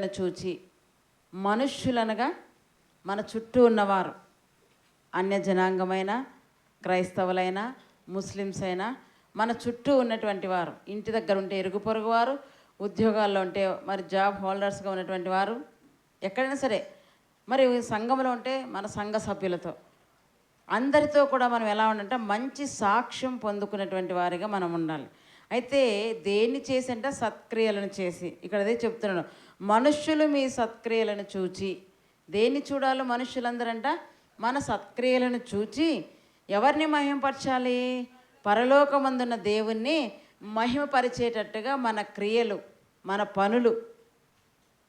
సత్క్రియలను చూచి మనుష్యులనగా మన చుట్టూ ఉన్నవారు, అన్య జనాంగమైన, క్రైస్తవులైనా, ముస్లిమ్స్ అయినా, మన చుట్టూ ఉన్నటువంటి వారు, ఇంటి దగ్గర ఉంటే ఇరుగు పొరుగు వారు, ఉద్యోగాల్లో ఉంటే మరి జాబ్ హోల్డర్స్గా ఉన్నటువంటి వారు, ఎక్కడైనా సరే, మరి సంఘంలో ఉంటే మన సంఘ సభ్యులతో, అందరితో కూడా మనం ఎలా ఉండాలంటే మంచి సాక్ష్యం పొందుకున్నటువంటి వారిగా మనం ఉండాలి. అయితే దేన్ని చేసి అంటే సత్క్రియలను చేసి, ఇక్కడ అదే చెప్తున్నాను, మనుష్యులు మీ సత్క్రియలను చూచి. దేన్ని చూడాలో మనుష్యులందరంట? మన సత్క్రియలను చూచి ఎవరిని మహిమపరచాలి? పరలోకమందున్న దేవుణ్ణి మహిమపరిచేటట్టుగా మన క్రియలు, మన పనులు,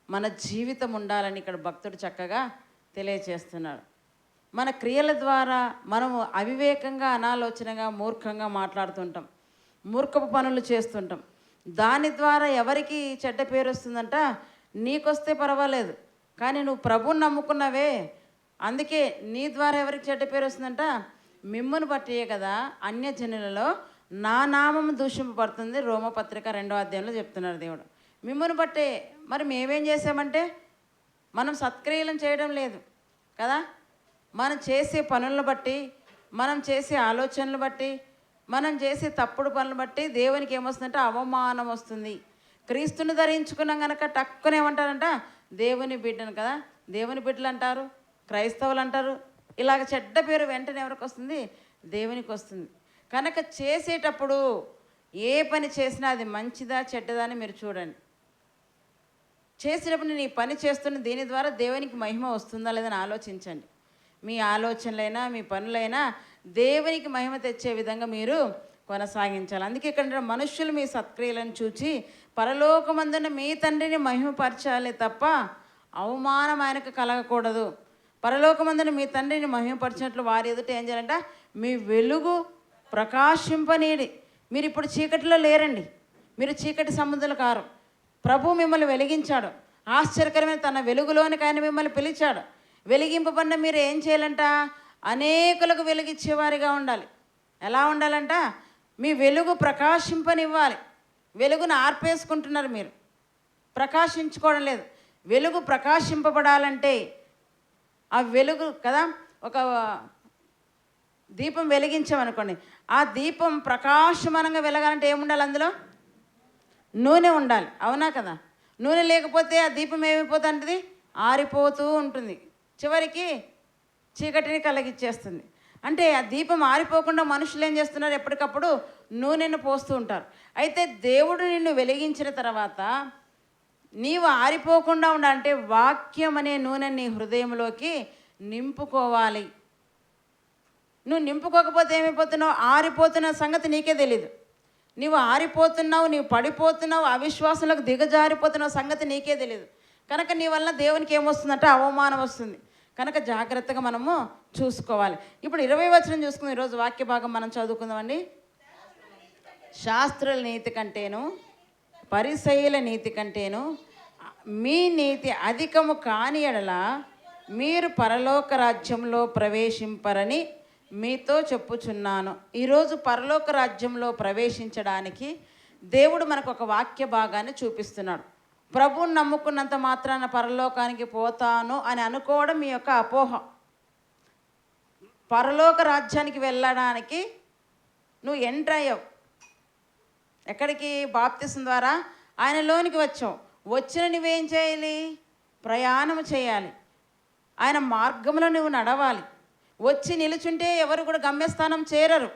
మన జీవితం ఉండాలని ఇక్కడ భక్తుడు చక్కగా తెలియచేస్తున్నాడు. మన క్రియల ద్వారా మనము అవివేకంగా, అనాలోచనగా, మూర్ఖంగా మాట్లాడుతుంటాం, మూర్ఖపు పనులు చేస్తుంటాం. దాని ద్వారా ఎవరికి చెడ్డ పేరు వస్తుందంట? నీకొస్తే పర్వాలేదు, కానీ నువ్వు ప్రభువుని నమ్ముకున్నావే, అందుకే నీ ద్వారా ఎవరికి చెడ్డ పేరు వస్తుందంట? మిమ్మును బట్టియే కదా అన్యజనులలో నా నామం దూషింపబడుతుంది. రోమపత్రిక 2వ అధ్యాయంలో చెప్తున్నాడు దేవుడు. మిమ్మును బట్టే. మరి మేమేం చేసామంటే మనం సత్క్రియలను చేయడం లేదు కదా. మనం చేసే పనులను బట్టి, మనం చేసే ఆలోచనలు బట్టి, మనం చేసే తప్పుడు పనులు బట్టి దేవునికి ఏమొస్తుందంటే అవమానం వస్తుంది. క్రీస్తుని ధరించుకున్నాం కనుక టక్కున ఏమంటారంట? దేవుని బిడ్డను కదా, దేవుని బిడ్డలు అంటారు, క్రైస్తవులు అంటారు. ఇలాగ చెడ్డ పేరు వెంటనే ఎవరికి వస్తుంది? దేవునికి వస్తుంది. కనుక చేసేటప్పుడు ఏ పని చేసినా అది మంచిదా చెడ్డదా అని మీరు చూడండి. చేసేటప్పుడు నేను ఈ పని చేస్తున్న దీని ద్వారా దేవునికి మహిమ వస్తుందా లేదని ఆలోచించండి. మీ ఆలోచనలైనా మీ పనులైనా దేవునికి మహిమ తెచ్చే విధంగా మీరు కొనసాగించాలి. అందుకే ఇక్కడ మనుష్యులు మీ సత్క్రియలను చూచి పరలోకమందున మీ తండ్రిని మహిమపరచాలి తప్ప అవమానం ఆయనకు కలగకూడదు. పరలోకమందున మీ తండ్రిని మహిమపరిచినట్లు వారి ఎదుట ఏం చేయాలంట? మీ వెలుగు ప్రకాశింపనీడి. మీరు ఇప్పుడు చీకటిలో లేరండి, మీరు చీకటి సముద్రులు కారు. ప్రభు మిమ్మల్ని వెలిగించాడు. ఆశ్చర్యకరమైన తన వెలుగులోనికి ఆయన మిమ్మల్ని పిలిచాడు. వెలిగింపబడిన మీరు ఏం చేయాలంట? అనేకులకు వెలుగిచ్చేవారిగా ఉండాలి. ఎలా ఉండాలంట? మీ వెలుగు ప్రకాశింపనివ్వాలి. వెలుగును ఆర్పేసుకుంటున్నారు మీరు, ప్రకాశించుకోవడం లేదు. వెలుగు ప్రకాశింపబడాలంటే ఆ వెలుగు కదా, ఒక దీపం వెలిగించామనుకోండి, ఆ దీపం ప్రకాశమానంగా వెలగాలంటే ఏముండాలి? అందులో నూనె ఉండాలి, అవునా కదా. నూనె లేకపోతే ఆ దీపం ఏమైపోతుంటుంది? ఆరిపోతూ ఉంటుంది, చివరికి చీకటిని కలిగిచ్చేస్తుంది. అంటే ఆ దీపం ఆరిపోకుండా మనుషులు ఏం చేస్తున్నారు? ఎప్పటికప్పుడు నూనెను పోస్తూ ఉంటారు. అయితే దేవుడు నిన్ను వెలిగించిన తర్వాత నీవు ఆరిపోకుండా ఉండాలంటే వాక్యం అనే నూనె నీ హృదయంలోకి నింపుకోవాలి. నువ్వు నింపుకోకపోతే ఏమైపోతున్నావు? ఆరిపోతున్న సంగతి నీకే తెలీదు. నీవు ఆరిపోతున్నావు, నీవు పడిపోతున్నావు, అవిశ్వాసంలోకి దిగజారిపోతున్న సంగతి నీకే తెలియదు. కనుక నీ వల్ల దేవునికి ఏమొస్తుందంటే అవమానం వస్తుంది. కనుక జాగ్రత్తగా మనము చూసుకోవాలి. ఇప్పుడు 20వ వచనం చూసుకుందాం. ఈరోజు వాక్య భాగం మనం చదువుకుందామండి. శాస్త్రుల నీతి కంటేను పరిసయ్యుల నీతి కంటేను మీ నీతి అధికము కాని ఎడల మీరు పరలోక రాజ్యంలో ప్రవేశింపరని మీతో చెప్పుచున్నాను. ఈరోజు పరలోక రాజ్యంలో ప్రవేశించడానికి దేవుడు మనకు ఒక వాక్య భాగాన్ని చూపిస్తున్నాడు. ప్రభువుని నమ్ముకున్నంత మాత్రాన పరలోకానికి పోతాను అని అనుకోవడం మీ యొక్క అపోహ. పరలోక రాజ్యానికి వెళ్ళడానికి నువ్వు ఎంటర్ అయ్యావు. ఎక్కడికి? బాప్తిసం ద్వారా ఆయనలోనికి వచ్చావు. వచ్చిన నువ్వేం చేయాలి? ప్రయాణం చేయాలి. ఆయన మార్గంలో నువ్వు నడవాలి. వచ్చి నిలుచుంటే ఎవరు కూడా గమ్యస్థానం చేరరు.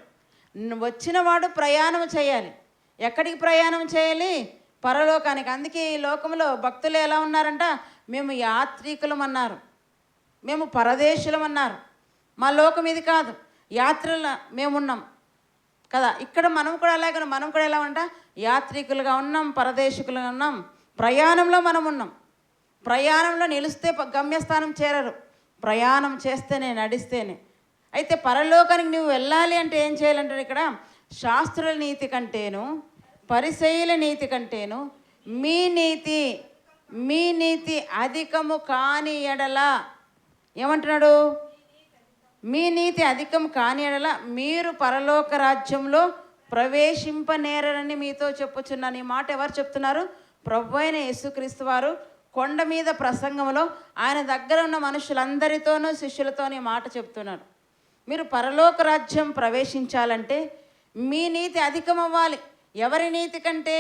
వచ్చిన వాడు ప్రయాణం చేయాలి. ఎక్కడికి ప్రయాణం చేయాలి? పరలోకానికి. అందుకే ఈ లోకంలో భక్తులు ఎలా ఉన్నారంట? మేము యాత్రికులం అన్నారు, మేము పరదేశులం అన్నారు. మా లోకం ఇది కాదు, యాత్రలో మేమున్నాం కదా. ఇక్కడ మనం కూడా అలాగే, మనం కూడా ఎలా ఉంటా? యాత్రికులుగా ఉన్నాం, పరదేశికులుగా ఉన్నాం, ప్రయాణంలో మనం ఉన్నాం. ప్రయాణంలో నిలిస్తే గమ్యస్థానం చేరరు, ప్రయాణం చేస్తేనే, నడిస్తేనే. అయితే పరలోకానికి నువ్వు వెళ్ళాలి అంటే ఏం చేయాలంటారు ఇక్కడ? శాస్త్రుల నీతి కంటేను పరిసయ్యుల నీతి కంటేను మీ నీతి అధికము కాని ఎడల. ఏమంటున్నాడు? మీ నీతి అధికం కాని ఎడల మీరు పరలోక రాజ్యంలో ప్రవేశింపనేరని మీతో చెప్పుచున్నాను. ఈ మాట ఎవరు చెప్తున్నారు? ప్రభువైన యేసుక్రీస్తు వారు కొండ మీద ప్రసంగంలో ఆయన దగ్గర ఉన్న మనుషులందరితోనూ శిష్యులతోని మాట చెప్తున్నాడు. మీరు పరలోక రాజ్యం ప్రవేశించాలంటే మీ నీతి అధికమవ్వాలి. ఎవరి నీతి కంటే?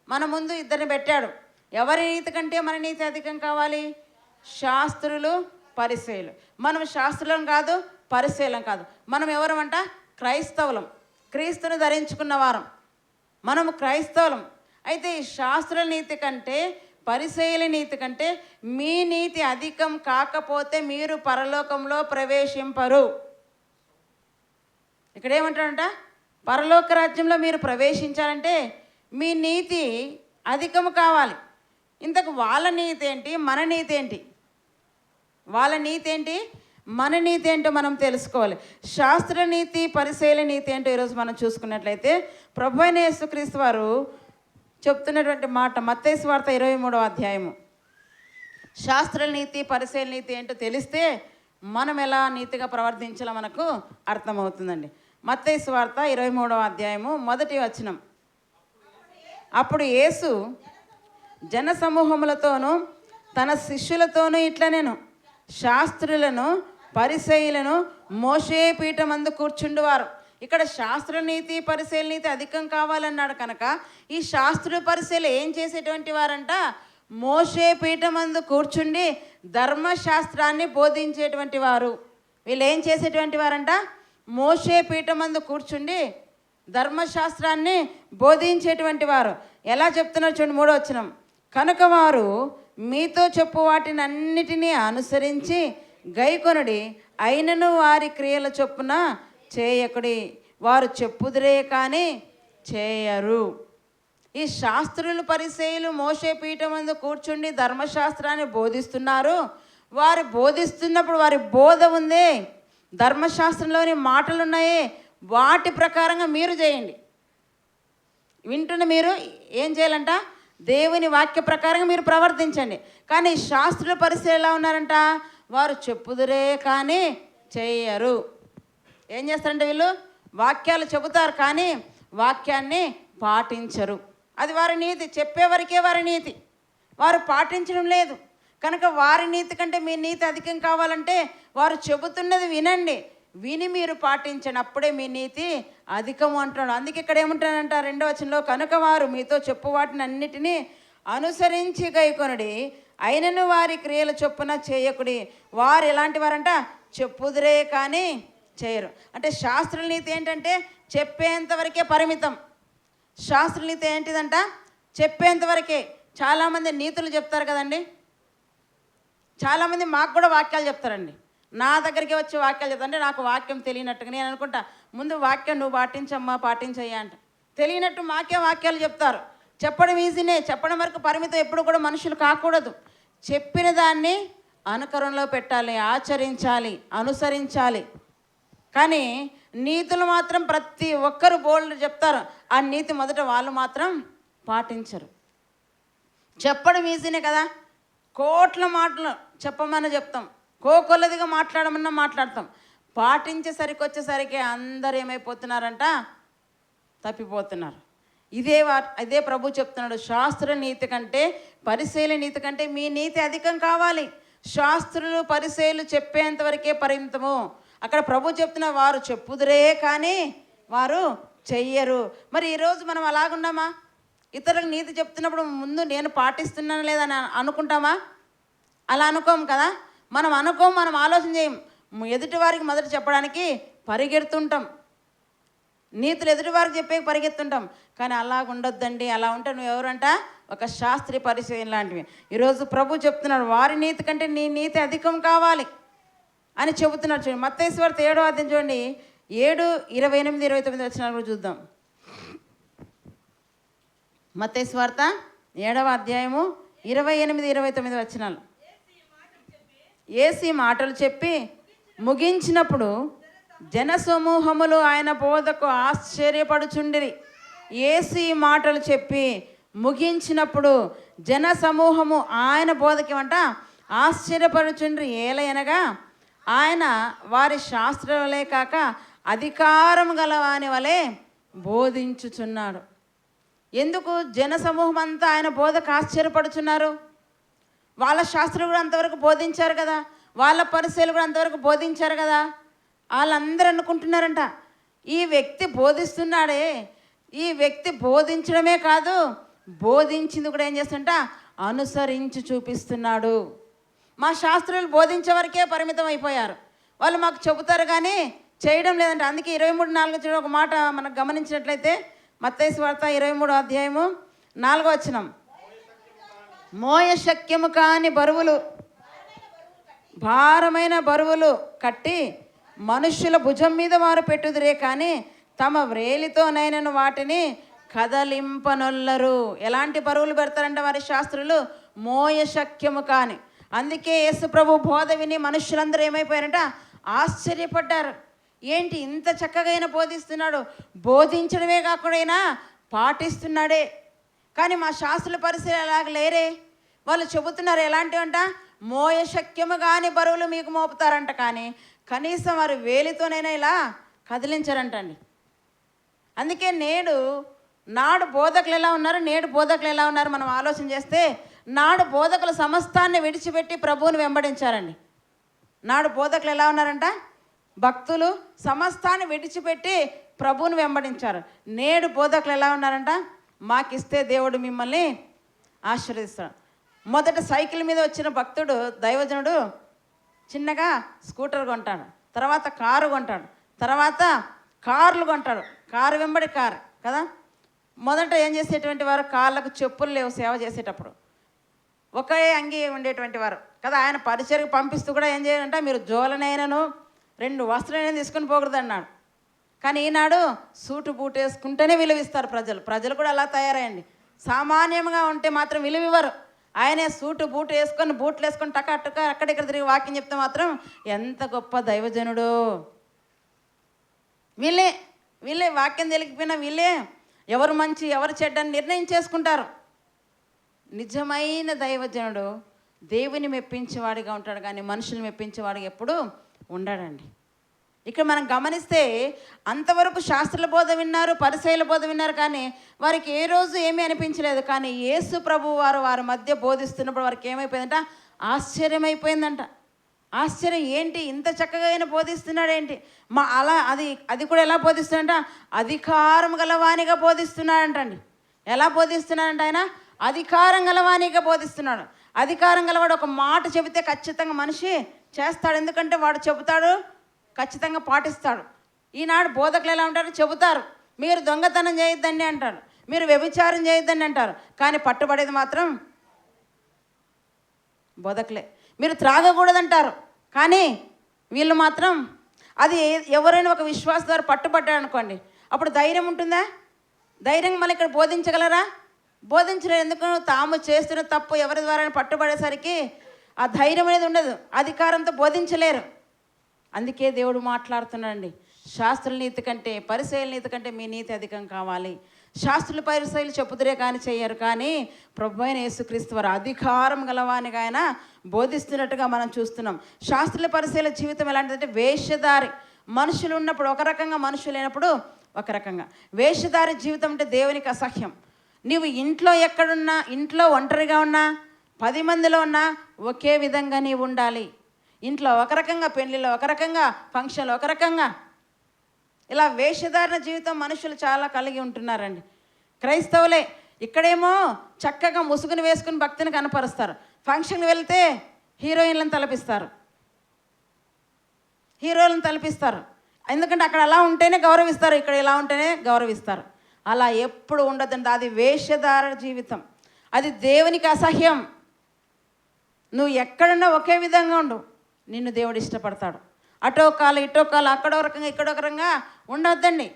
మన ముందు ఇద్దరిని పెట్టాడు. ఎవరి నీతి కంటే మన నీతి అధికం కావాలి? శాస్త్రులు, పరిసయ్యులు. మనం శాస్త్రులం కాదు, పరిసయ్యులం కాదు. మనం ఎవరమంట? క్రైస్తవులం, క్రీస్తును ధరించుకున్న వారం మనము క్రైస్తవులం. అయితే ఈ శాస్త్రుల నీతి కంటే, పరిసయ్యుల నీతి కంటే మీ నీతి అధికం కాకపోతే మీరు పరలోకంలో ప్రవేశింపరు. ఇక్కడ ఏమంటాడంట? పరలోక రాజ్యంలో మీరు ప్రవేశించాలంటే మీ నీతి అధికము కావాలి. ఇంతకు వాళ్ళ నీతి ఏంటి, మన నీతి ఏంటి? వాళ్ళ నీతి ఏంటి, మన నీతి ఏంటో మనం తెలుసుకోవాలి. శాస్త్ర నీతి, పరిసయ్యుల నీతి ఏంటో ఈరోజు మనం చూసుకున్నట్లయితే ప్రభువైన యేసుక్రీస్తు వారు చెప్తున్నటువంటి మాట మత్తయి సువార్త 23వ అధ్యాయము. శాస్త్ర నీతి, పరిసయ్యుల నీతి ఏంటో తెలిస్తే మనం ఎలా నీతిగా ప్రవర్తించాలో మనకు అర్థమవుతుందండి. మత్తయి సువార్త 23వ అధ్యాయము 1వ వచనం. అప్పుడు యేసు జన సమూహములతోనూ తన శిష్యులతోనూ ఇట్లా నేను శాస్త్రులను, పరిసయ్యులను మోషే పీఠమందు కూర్చుండువారు. ఇక్కడ శాస్త్ర నీతి, పరిసయ్యుల నీతి అధికం కావాలన్నాడు కనుక ఈ శాస్త్రులు, పరిసయ్యులు ఏం చేసేటువంటి వారంట? మోషే పీఠమందు కూర్చుండి ధర్మశాస్త్రాన్ని బోధించేటువంటి వారు. వీళ్ళు ఏం చేసేటువంటి వారంట? మోషే పీఠమందు కూర్చుండి ధర్మశాస్త్రాన్ని బోధించేటువంటి వారు. ఎలా చెప్తున్నారు చూడండి, 3వ వచనం. కనుక వారు మీతో చెప్పు వాటిని అన్నిటినీ అనుసరించి గైకొనుడి, అయినను వారి క్రియల చొప్పున చేయకుడి. వారు చెప్పుదురే కానీ చేయరు. ఈ శాస్త్రులు, పరిసయ్యులు మోషే పీఠమందు కూర్చుండి ధర్మశాస్త్రాన్ని బోధిస్తున్నారు. వారు బోధిస్తున్నప్పుడు వారి బోధ ఉంది, ధర్మశాస్త్రంలోని మాటలు ఉన్నాయి, వాటి ప్రకారంగా మీరు చేయండి. వింటున్న మీరు ఏం చేయాలంట? దేవుని వాక్య ప్రకారంగా మీరు ప్రవర్తించండి. కానీ శాస్త్రుల పరిస్థితులు ఎలా ఉన్నారంట? వారు చెప్పుదురే కానీ చేయరు. ఏం చేస్తారంటే వీళ్ళు వాక్యాలు చెబుతారు కానీ వాక్యాన్ని పాటించరు. అది వారి నీతి, చెప్పేవరకే వారి నీతి, వారు పాటించడం లేదు. కనుక వారి నీతి కంటే మీ నీతి అధికం కావాలంటే వారు చెబుతున్నది వినండి, విని మీరు పాటించండి, అప్పుడే మీ నీతి అధికము అంటున్నాడు. అందుకే ఇక్కడ ఏమంటాడంట 2వ వచనంలో, కనుక వారు మీతో చెప్పు వాటిని అన్నిటినీ అనుసరించి గైకొనుడి, అయినను వారి క్రియల చొప్పున చేయకుడి. వారు ఎలాంటి వారంట? చెప్పుదురే కానీ చేయరు. అంటే శాస్త్రుల నీతి ఏంటంటే చెప్పేంతవరకే పరిమితం. శాస్త్రుల నీతి ఏంటిదంట? చెప్పేంతవరకే. చాలామంది నీతులు చెప్తారు కదండి, చాలామంది మాకు కూడా వాక్యాలు చెప్తారండి. నా దగ్గరికి వచ్చి వాక్యాలు చెప్తా అంటే నాకు వాక్యం తెలియనట్టుగా నేను అనుకుంటా, ముందు వాక్యం నువ్వు పాటించమ్మా, పాటించయ్యా అంట. తెలియనట్టు మాకే వాక్యాలు చెప్తారు. చెప్పడం ఈజీనే, చెప్పడం వరకు పరిమితం ఎప్పుడు కూడా మనుషులు కాకూడదు. చెప్పిన దాన్ని అనుకరణలో పెట్టాలి, ఆచరించాలి, అనుసరించాలి. కానీ నీతులు మాత్రం ప్రతి ఒక్కరు బోల్డ్ చెప్తారు, ఆ నీతి మొదట వాళ్ళు మాత్రం పాటించరు. చెప్పడం ఈజీనే కదా, కోట్ల మాటలు చెప్పమని చెప్తాం, కోకొల్లదిగా మాట్లాడమన్నా మాట్లాడతాం. పాటించేసరికి వచ్చేసరికి అందరు ఏమైపోతున్నారంట? తప్పిపోతున్నారు. ఇదే ప్రభు చెప్తున్నాడు, శాస్త్ర నీతి కంటే పరిసయ్యుల నీతి కంటే మీ నీతి అధికం కావాలి. శాస్త్రులు, పరిసయ్యులు చెప్పేంతవరకే పరిమితము. అక్కడ ప్రభు చెప్తున్న వారు చెప్పుదురే కానీ వారు చెయ్యరు. మరి ఈరోజు మనం అలాగున్నామా? ఇతరులకు నీతి చెప్తున్నప్పుడు ముందు నేను పాటిస్తున్నాను లేదని అనుకుంటామా? అలా అనుకోం కదా. మనం ఆలోచన చేయం. ఎదుటి వారికి మొదట చెప్పడానికి పరిగెడుతుంటాం, నీతులు ఎదుటి వారికి చెప్పే పరిగెత్తుంటాం. కానీ అలాగ ఉండొద్దండి. అలా ఉంటే నువ్వు ఎవరంట? ఒక శాస్త్రీయ పరిచయం లాంటివి. ఈరోజు ప్రభు చెప్తున్నాడు, వారి నీతి కంటే నీ నీతి అధికం కావాలి అని చెబుతున్నాడు. చూడండి మత్తయి సువార్త 7వ అధ్యాయం చూడండి, 7:28, 29 వచనాలు కూడా చూద్దాం. మత్తయి సువార్త 7వ అధ్యాయము 28, 29 వచనాలు. యేసు మాటలు చెప్పి ముగించినప్పుడు జనసమూహములు ఆయన బోధకు ఆశ్చర్యపడుచుండిరి. యేసు ఈ మాటలు చెప్పి ముగించినప్పుడు జనసమూహము ఆయన బోధకి అంట ఆశ్చర్యపడుచుండ్రి. ఏలయనగా ఆయన వారి శాస్త్రాలే కాక అధికారం గలవాని వలె బోధించుచున్నాడు. ఎందుకు జనసమూహం అంతా ఆయన బోధకు ఆశ్చర్యపడుచున్నారు? వాళ్ళ శాస్త్రులు కూడా అంతవరకు బోధించారు కదా, వాళ్ళ పరిచయాలు కూడా అంతవరకు బోధించారు కదా. వాళ్ళందరూ అనుకుంటున్నారంట, ఈ వ్యక్తి బోధిస్తున్నాడే, ఈ వ్యక్తి బోధించడమే కాదు, బోధించింది కూడా ఏం చేస్తుంట అనుసరించి చూపిస్తున్నాడు. మా శాస్త్రులు బోధించే వరకే పరిమితం అయిపోయారు. వాళ్ళు మాకు చెబుతారు కానీ చేయడం లేదంట. అందుకే 23:4 చూడ ఒక మాట మనకు గమనించినట్లయితే, మత్తయి సువార్త 23:4 మోయ శక్యము కాని బరువులు, భారమైన బరువులు కట్టి మనుష్యుల భుజం మీద వారు పెట్టుదురే కానీ తమ వ్రేలితోనైనను వాటిని కదలింపనొల్లరు. ఎలాంటి బరువులు పెడతారంట వారి శాస్త్రులు? మోయ శక్యము కాని. అందుకే యేసు ప్రభు బోధ విని మనుష్యులందరూ ఏమైపోయారంట, ఆశ్చర్యపడ్డారు. ఏంటి ఇంత చక్కగా అయినా బోధిస్తున్నాడు, బోధించడమే కాకుండా పాటిస్తున్నాడే. కానీ మా శాస్త్రుల పరిస్థితి అలాగ లేరే. వాళ్ళు చెబుతున్నారు ఎలాంటివంట, మోయ శక్యము కాని బరువులు మీకు మోపుతారంట, కానీ కనీసం వారు వేలితోనైనా ఇలా కదిలించారంటండి. అందుకే నాడు బోధకులు ఎలా ఉన్నారు, నేడు బోధకులు ఎలా ఉన్నారు మనం ఆలోచన చేస్తే, నాడు బోధకులు సమస్తాన్ని విడిచిపెట్టి ప్రభువుని వెంబడించారండి. నాడు బోధకులు ఎలా ఉన్నారంట, భక్తులు సమస్తాన్ని విడిచిపెట్టి ప్రభువుని వెంబడించారు. నేడు బోధకులు ఎలా ఉన్నారంట, మాకిస్తే దేవుడు మిమ్మల్ని ఆశీర్వదిస్తాడు. మొదట సైకిల్ మీద వచ్చిన భక్తుడు దైవజనుడు చిన్నగా స్కూటర్ కొంటాడు, తర్వాత కారు కొంటాడు, తర్వాత కార్లు కొంటాడు, కారు వెంబడి కారు కదా. మొదట ఏం చేసేటువంటి వారు, కాళ్ళకు చెప్పులు లేవు సేవ చేసేటప్పుడు, ఒకే అంగి ఉండేటువంటి వారు కదా. ఆయన పరిచయకు పంపిస్తూ కూడా ఏం చేయాలంట, మీరు జోలనైనను 2 వస్త్రాలైనా తీసుకొని పోకూడదు అన్నాడు. కానీ ఈనాడు సూటు బూట్ వేసుకుంటేనే విలువిస్తారు ప్రజలు కూడా అలా తయారయ్యండి. సామాన్యంగా ఉంటే మాత్రం విలువివ్వరు. ఆయనే సూటు బూట్ వేసుకొని, బూట్లు వేసుకొని టక అక్కడిక్కడ తిరిగి వాక్యం చెప్తే మాత్రం ఎంత గొప్ప దైవజనుడు. వీళ్ళే వాక్యం తెలియకపోయినా వీళ్ళే ఎవరు మంచి ఎవరు చెడ్డని నిర్ణయం చేసుకుంటారు. నిజమైన దైవజనుడు దేవుని మెప్పించేవాడిగా ఉంటాడు, కానీ మనుషుల్ని మెప్పించేవాడిగా ఎప్పుడు ఉండడండి. ఇక్కడ మనం గమనిస్తే అంతవరకు శాస్త్రుల బోధ విన్నారు, పరిసయ్యుల బోధ విన్నారు, కానీ వారికి ఏ రోజు ఏమీ అనిపించలేదు. కానీ యేసు ప్రభు వారి మధ్య బోధిస్తున్నప్పుడు వారికి ఏమైపోయిందంట, ఆశ్చర్యమైపోయిందంట. ఆశ్చర్యం, ఏంటి ఇంత చక్కగా ఆయన బోధిస్తున్నాడు ఏంటి, అది కూడా ఎలా బోధిస్తున్నాడంట, అధికారం గలవానిగా బోధిస్తున్నాడంటండి. ఎలా బోధిస్తున్నాడంట, ఆయన అధికారం గలవానిగా బోధిస్తున్నాడు. అధికారం గలవాడు ఒక మాట చెబితే ఖచ్చితంగా మనిషి చేస్తాడు, ఎందుకంటే వాడు చెబుతాడు, ఖచ్చితంగా పాటిస్తాడు. ఈనాడు బోధకులు ఎలా ఉంటారు, చెబుతారు మీరు దొంగతనం చేయొద్దండి అంటారు, మీరు వ్యభిచారం చేయొద్దండి అంటారు, కానీ పట్టుబడేది మాత్రం బోధకులే. మీరు త్రాగకూడదంటారు, కానీ వీళ్ళు మాత్రం అది ఎవరైనా ఒక విశ్వాస ద్వారా పట్టుబడ్డాడు అనుకోండి, అప్పుడు ధైర్యం ఉంటుందా? ధైర్యం మళ్ళీ ఇక్కడ బోధించగలరా? బోధించలేరు. ఎందుకు? తాము చేస్తున్న తప్పు ఎవరి ద్వారా పట్టుబడేసరికి ఆ ధైర్యం అనేది ఉండదు, అధికారంతో బోధించలేరు. అందుకే దేవుడు మాట్లాడుతున్నాడండి, శాస్త్రుల నీతి కంటే పరిసయ్యుల నీతి కంటే మీ నీతి అధికం కావాలి. శాస్త్రులు పరిసయ్యులు చెప్పుదురే కానీ చెయ్యరు, కానీ ప్రభు అయిన యేసుక్రీస్తు వారు అధికారం గలవానిగా ఆయన బోధిస్తున్నట్టుగా మనం చూస్తున్నాం. శాస్త్రుల పరిసయ్యుల జీవితం ఎలాంటిదంటే వేషధారి. మనుషులు ఉన్నప్పుడు ఒక రకంగా, మనుషులు లేనప్పుడు ఒక రకంగా. వేషధారి జీవితం అంటే దేవునికి అసహ్యం. నీవు ఇంట్లో ఎక్కడున్నా, ఇంట్లో ఒంటరిగా ఉన్నా, 10 మందిలో ఉన్నా ఒకే విధంగా నీవు ఉండాలి. ఇంట్లో ఒక రకంగా, పెళ్లిలో ఒక రకంగా, ఫంక్షన్లో ఒక రకంగా, ఇలా వేషధారణ జీవితం మనుషులు చాలా కలిగి ఉంటున్నారండి. క్రైస్తవులే ఇక్కడేమో చక్కగా ముసుగుని వేసుకుని భక్తిని కనపరుస్తారు, ఫంక్షన్కి వెళ్తే హీరోయిన్లను తలపిస్తారు. ఎందుకంటే అక్కడ అలా ఉంటేనే గౌరవిస్తారు, ఇక్కడ ఇలా ఉంటేనే గౌరవిస్తారు. అలా ఎప్పుడు ఉండదండి. అది వేషధారణ జీవితం, అది దేవునికి అసహ్యం. నువ్వు ఎక్కడున్నా ఒకే విధంగా ఉండు, నిన్ను దేవుడు ఇష్టపడతాడు. అటో కాలు ఇటో కాలు, అక్కడో రకంగా ఇక్కడో రకంగా ఉండొద్దండి.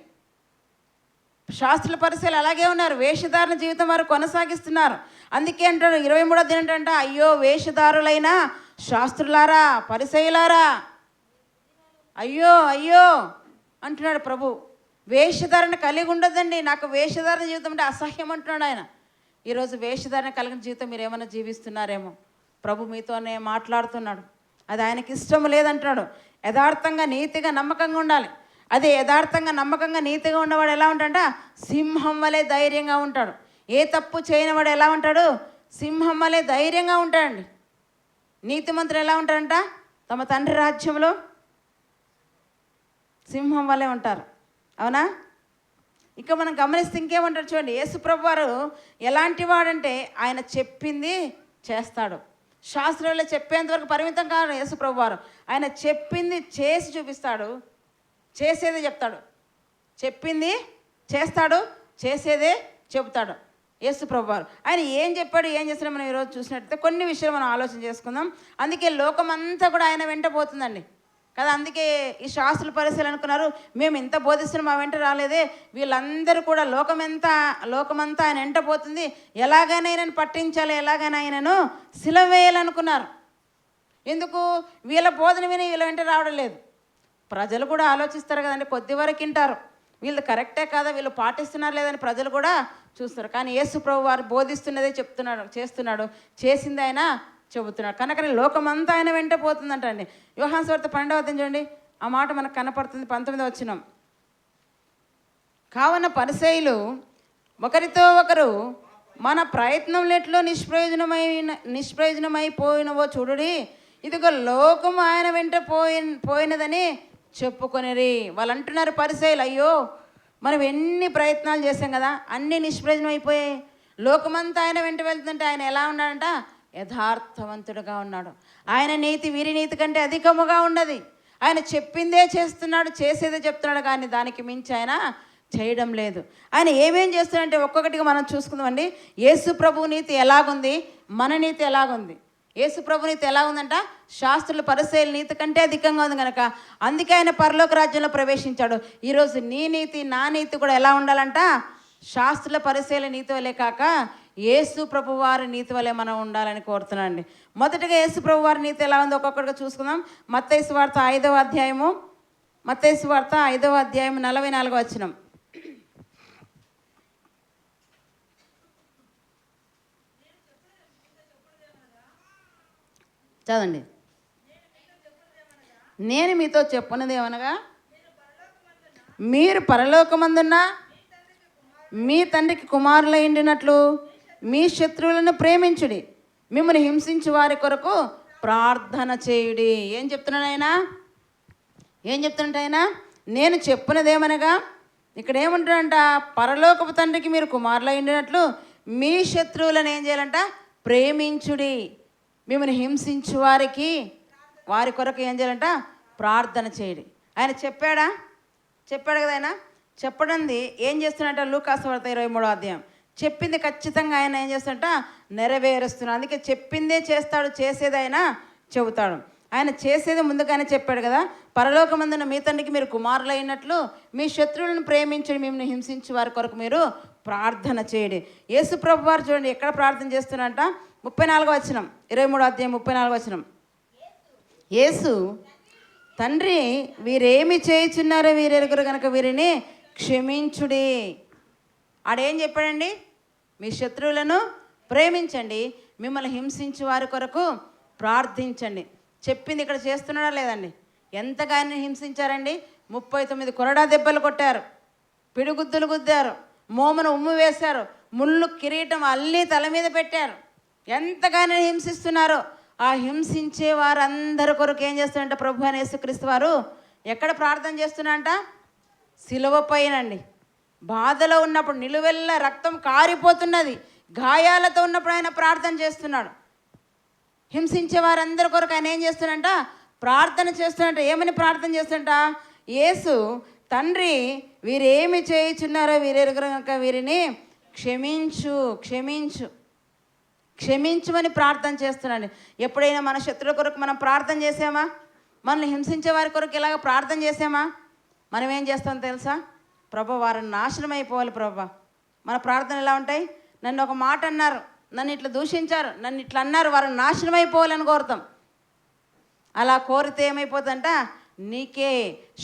శాస్త్రుల పరిస్థితులు అలాగే ఉన్నారు, వేషధారణ జీవితం వారు కొనసాగిస్తున్నారు. అందుకే అంటాడు 23వ ఏంటంటే, అయ్యో వేషధారులైన శాస్త్రులారా, పరిసయ్యులారా, అయ్యో అయ్యో అంటున్నాడు ప్రభు. వేషధారణ కలిగి ఉండదండి. నాకు వేషధారణ జీవితం అంటే అసహ్యం అంటున్నాడు ఆయన. ఈరోజు వేషధారణ కలిగిన జీవితం మీరు ఏమైనా జీవిస్తున్నారేమో, ప్రభు మీతోనే మాట్లాడుతున్నాడు. అది ఆయనకి ఇష్టం లేదంటున్నాడు. యథార్థంగా నీతిగా నమ్మకంగా ఉండాలి. అదే యథార్థంగా నమ్మకంగా నీతిగా ఉన్నవాడు ఎలా ఉంటాడంట, సింహం వలె ధైర్యంగా ఉంటాడు. ఏ తప్పు చేయనివాడు ఎలా ఉంటాడు, సింహం వలె ధైర్యంగా ఉంటాడండి. నీతిమంతులు ఎలా ఉంటారంట? తమ తండ్రి రాజ్యంలో సింహం వల్లే ఉంటారు. అవునా? ఇక మనం గమనిస్తే ఇంకేమంటారు చూడండి. యేసుప్రభు వారు ఎలాంటి వాడంటే ఆయన చెప్పింది చేస్తాడు. శాస్త్రంలో చెప్పేంతవరకు పరిమితం కాదు యేసుప్రభు వారు. ఆయన చెప్పింది చేసి చూపిస్తాడు, చేసేదే చెప్తాడు. చెప్పింది చేస్తాడు, చేసేదే చెబుతాడు యేసుప్రభు వారు. ఆయన ఏం చెప్పాడు, ఏం చేస్తాడో మనం ఈరోజు చూసినట్టయితే కొన్ని విషయాలు మనం ఆలోచన చేసుకుందాం. అందుకే లోకమంతా కూడా ఆయన వెంట పోతుందండి కదా. అందుకే ఈ శాస్త్రుల పరిశీలన అనుకున్నారు, మేము ఇంత బోధిస్తున్నాం మా వెంట రాలేదే, వీళ్ళందరూ కూడా లోకమంతా ఆయన వెంట పోతుంది, ఎలాగైనా ఆయనను పట్టించాలి, ఎలాగైనా ఆయనను సిలువ వేయాలనుకున్నారు. ఎందుకు? వీళ్ళ బోధన విని వీళ్ళ వెంట రావడం లేదు. ప్రజలు కూడా ఆలోచిస్తారు కదండి, కొద్ది వరకు వింటారు, వీళ్ళు కరెక్టే కదా, వీళ్ళు పాటిస్తున్నారు లేదని ప్రజలు కూడా చూస్తారు. కానీ యేసు ప్రభు వారు బోధిస్తున్నదే చెప్తున్నాడు, చేస్తున్నాడు, చేసింది ఆయన చెబుతున్నాడు. కనుక లోకమంతా ఆయన వెంట పోతుందంట అండి. యోహాను సువార్త 12వ అధ్యాయం చూడండి, ఆ మాట మనకు కనపడుతుంది. 19వ వచనం. కావున పరిసయ్యులు ఒకరితో ఒకరు మన ప్రయత్నంలో నిష్ప్రయోజనమైపోయినవో చూడుడి, ఇదిగో లోకం ఆయన వెంట పోయినదని చెప్పుకొనిరి. వాళ్ళు అంటున్నారు పరిసయ్యులు, అయ్యో మనం ఎన్ని ప్రయత్నాలు చేసాం కదా, అన్నీ నిష్ప్రయోజనం అయిపోయాయి, లోకమంతా ఆయన వెంట వెళ్తుంటే ఆయన ఎలా ఉన్నాడంట? యథార్థవంతుడుగా ఉన్నాడు. ఆయన నీతి వీరి నీతి కంటే అధికముగా ఉన్నది. ఆయన చెప్పిందే చేస్తున్నాడు, చేసేదే చెప్తున్నాడు, కానీ దానికి మించి ఆయన చేయడం లేదు. ఆయన ఏమేం చేస్తున్నాడంటే ఒక్కొక్కటిగా మనం చూసుకుందామండి. యేసు ప్రభు నీతి ఎలాగుంది, మన నీతి ఎలాగుంది. యేసు ప్రభు నీతి ఎలా ఉందంట? శాస్త్రుల పరిసయ్యుల నీతి కంటే అధికంగా ఉంది కనుక అందుకే ఆయన పరలోక రాజ్యంలో ప్రవేశించాడు. ఈరోజు నీ నీతి నా నీతి కూడా ఎలా ఉండాలంట? శాస్త్రుల పరిసయ్యుల నీతి వలే కాక యేసు ప్రభు వారి నీతి వలె మనం ఉండాలని కోరుతున్నాను అండి. మొదటిగా యేసు ప్రభు వారి నీతి ఎలా ఉందో ఒక్కొక్కటిగా చూసుకుందాం. మత్తయి సువార్త 5వ అధ్యాయము, మత్తయి సువార్త 5వ అధ్యాయం 44వ వచనం చదవండి. నేను మీతో చెప్పున్నది ఏమనగా, మీరు పరలోకమందున్న మీ తండ్రికి కుమారులైండినట్లు మీ శత్రువులను ప్రేమించుడి, మిమ్మల్ని హింసించు వారి కొరకు ప్రార్థన చేయుడి. ఏం చెప్తున్నాడు ఆయన? ఏం చెప్తున్నాడు ఆయన? నేను చెప్పున్నదేమనగా, ఇక్కడ ఏమంటాడంట? పరలోకపు తండ్రికి మీరు కుమారులైండినట్లు మీ శత్రువులను ఏం చేయాలంట? ప్రేమించుడి, మిమ్మల్ని హింసించు వారి కొరకు ఏం చేయాలంట? ప్రార్థన చేయడి. ఆయన చెప్పాడా? చెప్పాడు కదా. ఆయన చెప్పడంది ఏం చేస్తున్నట్ట? లూకాసు వార్త 23వ అధ్యాయం. చెప్పింది ఖచ్చితంగా ఆయన ఏం చేస్తున్నట్ట? నెరవేరుస్తున్నాడు. అందుకే చెప్పిందే చేస్తాడు, చేసేది ఆయన చెబుతాడు. ఆయన చేసేది ముందుగానే చెప్పాడు కదా. పరలోకమందున మీ తండ్రికి మీరు కుమారులైనట్లు మీ శత్రువులను ప్రేమించండి, మిమ్మల్ని హింసించి వారి కొరకు మీరు ప్రార్థన చేయడి. యేసు ప్రభు వారు చూడండి ఎక్కడ ప్రార్థన చేస్తున్నట్ట? 34వ వచనం, 23వ అధ్యాయం 34వ వచనం. యేసు, తండ్రి వీరేమి చేయుచున్నారో వీరెరుగురు కనుక వీరిని క్షమించుడి. ఆడేం చెప్పాడండి? మీ శత్రువులను ప్రేమించండి, మిమ్మల్ని హింసించి వారి కొరకు ప్రార్థించండి. చెప్పింది ఇక్కడ చేస్తున్నాడా లేదండి? ఎంతగా ఆయన హింసించారండి? 39 కొరడా దెబ్బలు కొట్టారు, పిడిగుద్దులు గుద్దారు, మోమును ఉమ్ము వేశారు, ముళ్ళు కిరీటం అల్లి తల మీద పెట్టారు. ఎంతగానో హింసిస్తున్నారో ఆ హింసించే వారందరి కొరకు ఏం చేస్తున్నారంట? ప్రభు అయిన యేసుక్రీస్తు వారు ఎక్కడ ప్రార్థన చేస్తున్నారంట? సిలువ పైనండి. బాధలో ఉన్నప్పుడు, నిలువెల్ల రక్తం కారిపోతున్నది, గాయాలతో ఉన్నప్పుడు ఆయన ప్రార్థన చేస్తున్నాడు. హింసించే వారందరి కొరకు ఆయన ఏం చేస్తున్నాడంట? ప్రార్థన చేస్తున్నట్ట. ఏమని ప్రార్థన చేస్తున్నట్ట? యేసు, తండ్రి వీరేమి చేయుచున్నారో వీరెరుగురు కనుక వీరిని క్షమించమని ప్రార్థన చేస్తున్నాడు. ఎప్పుడైనా మన శత్రువుల కొరకు మనం ప్రార్థన చేసామా? మనల్ని హింసించే వారి కొరకు ఇలాగ ప్రార్థన చేసామా? మనం ఏం చేస్తాం తెలుసా? ప్రభు వారిని నాశనం అయిపోవాలి ప్రభు. మన ప్రార్థన ఎలా ఉంటాయి? నన్ను ఒక మాట అన్నారు, నన్ను ఇట్లా దూషించారు, నన్ను ఇట్లా అన్నారు, వారిని నాశనం అయిపోవాలని కోరుతాం. అలా కోరితే ఏమైపోతుందంట? నీకే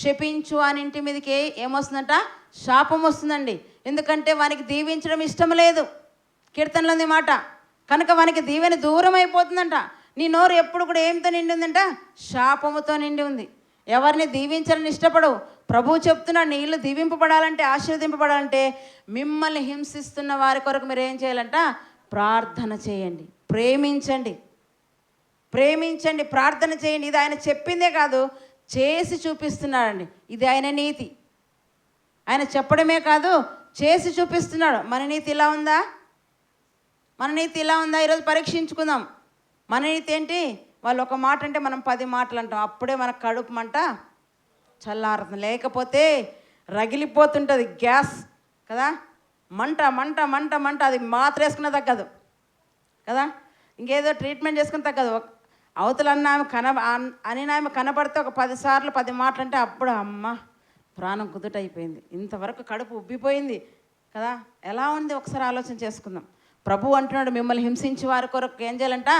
శపించు అని ఇంటి మీదకి ఏమొస్తుందంట? శాపం వస్తుందండి. ఎందుకంటే వానికి దీవించడం ఇష్టం లేదు. కీర్తనలో ఉంది మాట. కనుక వానికి దీవెన దూరం అయిపోతుందంట. నీ నోరు ఎప్పుడు కూడా ఏంతో నిండి ఉందంట? శాపముతో నిండి ఉంది. ఎవరిని దీవించాలని ఇష్టపడవు. ప్రభువు చెప్తున్నాడు, నీ ఇల్లు దీవింపబడాలంటే, ఆశీర్వదింపబడాలంటే మిమ్మల్ని హింసిస్తున్న వారి కొరకు మీరు ఏం చేయాలంట? ప్రార్థన చేయండి, ప్రేమించండి. ప్రేమించండి, ప్రార్థన చేయండి. ఇది ఆయన చెప్పిందే కాదు, చేసి చూపిస్తున్నాడండి. ఇది ఆయన నీతి. ఆయన చెప్పడమే కాదు, చేసి చూపిస్తున్నాడు. మన నీతి ఇలా ఉందా? మన నీతి ఇలా ఉందా? ఈరోజు పరీక్షించుకుందాం. మన నీతి ఏంటి? వాళ్ళు ఒక మాట అంటే మనం 10 మాటలు అంటాం. అప్పుడే మన కడుపు మంట చల్లారుతుంది. లేకపోతే రగిలిపోతుంటుంది గ్యాస్ కదా, మంట మంట మంట మంట. అది మాత్ర వేసుకున్న తగ్గదు కదా, ఇంకేదో ట్రీట్మెంట్ చేసుకుని తగ్గదు. అవతల ఆమె కనపడితే ఒక 10 సార్లు 10 మాటలు అంటే అప్పుడు అమ్మ ప్రాణం కుదుటైపోయింది, ఇంతవరకు కడుపు ఉబ్బిపోయింది కదా. ఎలా ఉంది ఒకసారి ఆలోచన చేసుకుందాం. ప్రభు అంటున్నాడు, మిమ్మల్ని హింసించి వారి కొరకు ఏం చేయాలంట?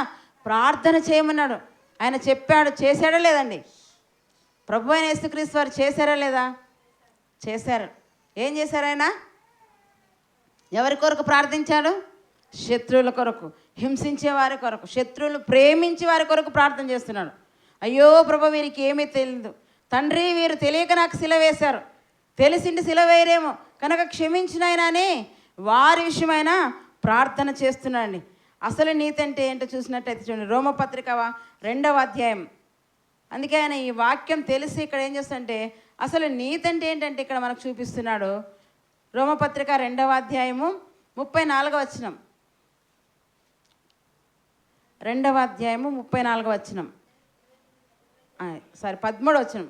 ప్రార్థన చేయమన్నాడు. ఆయన చెప్పాడు, చేశాడా లేదండి? ప్రభు అయిన యేసుక్రీస్తు వారు చేశారా లేదా? చేశారు. ఏం చేశారు ఆయన? ఎవరి కొరకు ప్రార్థించాడు? శత్రువుల కొరకు, హింసించే వారి కొరకు, శత్రువులు ప్రేమించి వారి కొరకు ప్రార్థన చేస్తున్నాడు. అయ్యో ప్రభు, వీరికి ఏమీ తెలియదు తండ్రి, వీరు తెలియక నాకు శిల వేశారు, తెలిసిండి శిల వేయరేమో కనుక క్షమించినైనా అని వారి విషయమైనా ప్రార్థన చేస్తున్నాండి. అసలు నీతి అంటే ఏంటో చూసినట్టయితే చూడండి, రోమపత్రిక 2వ అధ్యాయం. అందుకే ఆయన ఈ వాక్యం తెలిసి ఇక్కడ ఏం చేస్తుంటే అసలు నీతి అంటే ఏంటంటే ఇక్కడ మనకు చూపిస్తున్నాడు. రోమపత్రిక 2వ అధ్యాయము 34వ వచనం. 2వ అధ్యాయము 34వ వచనం. 13వ వచనం.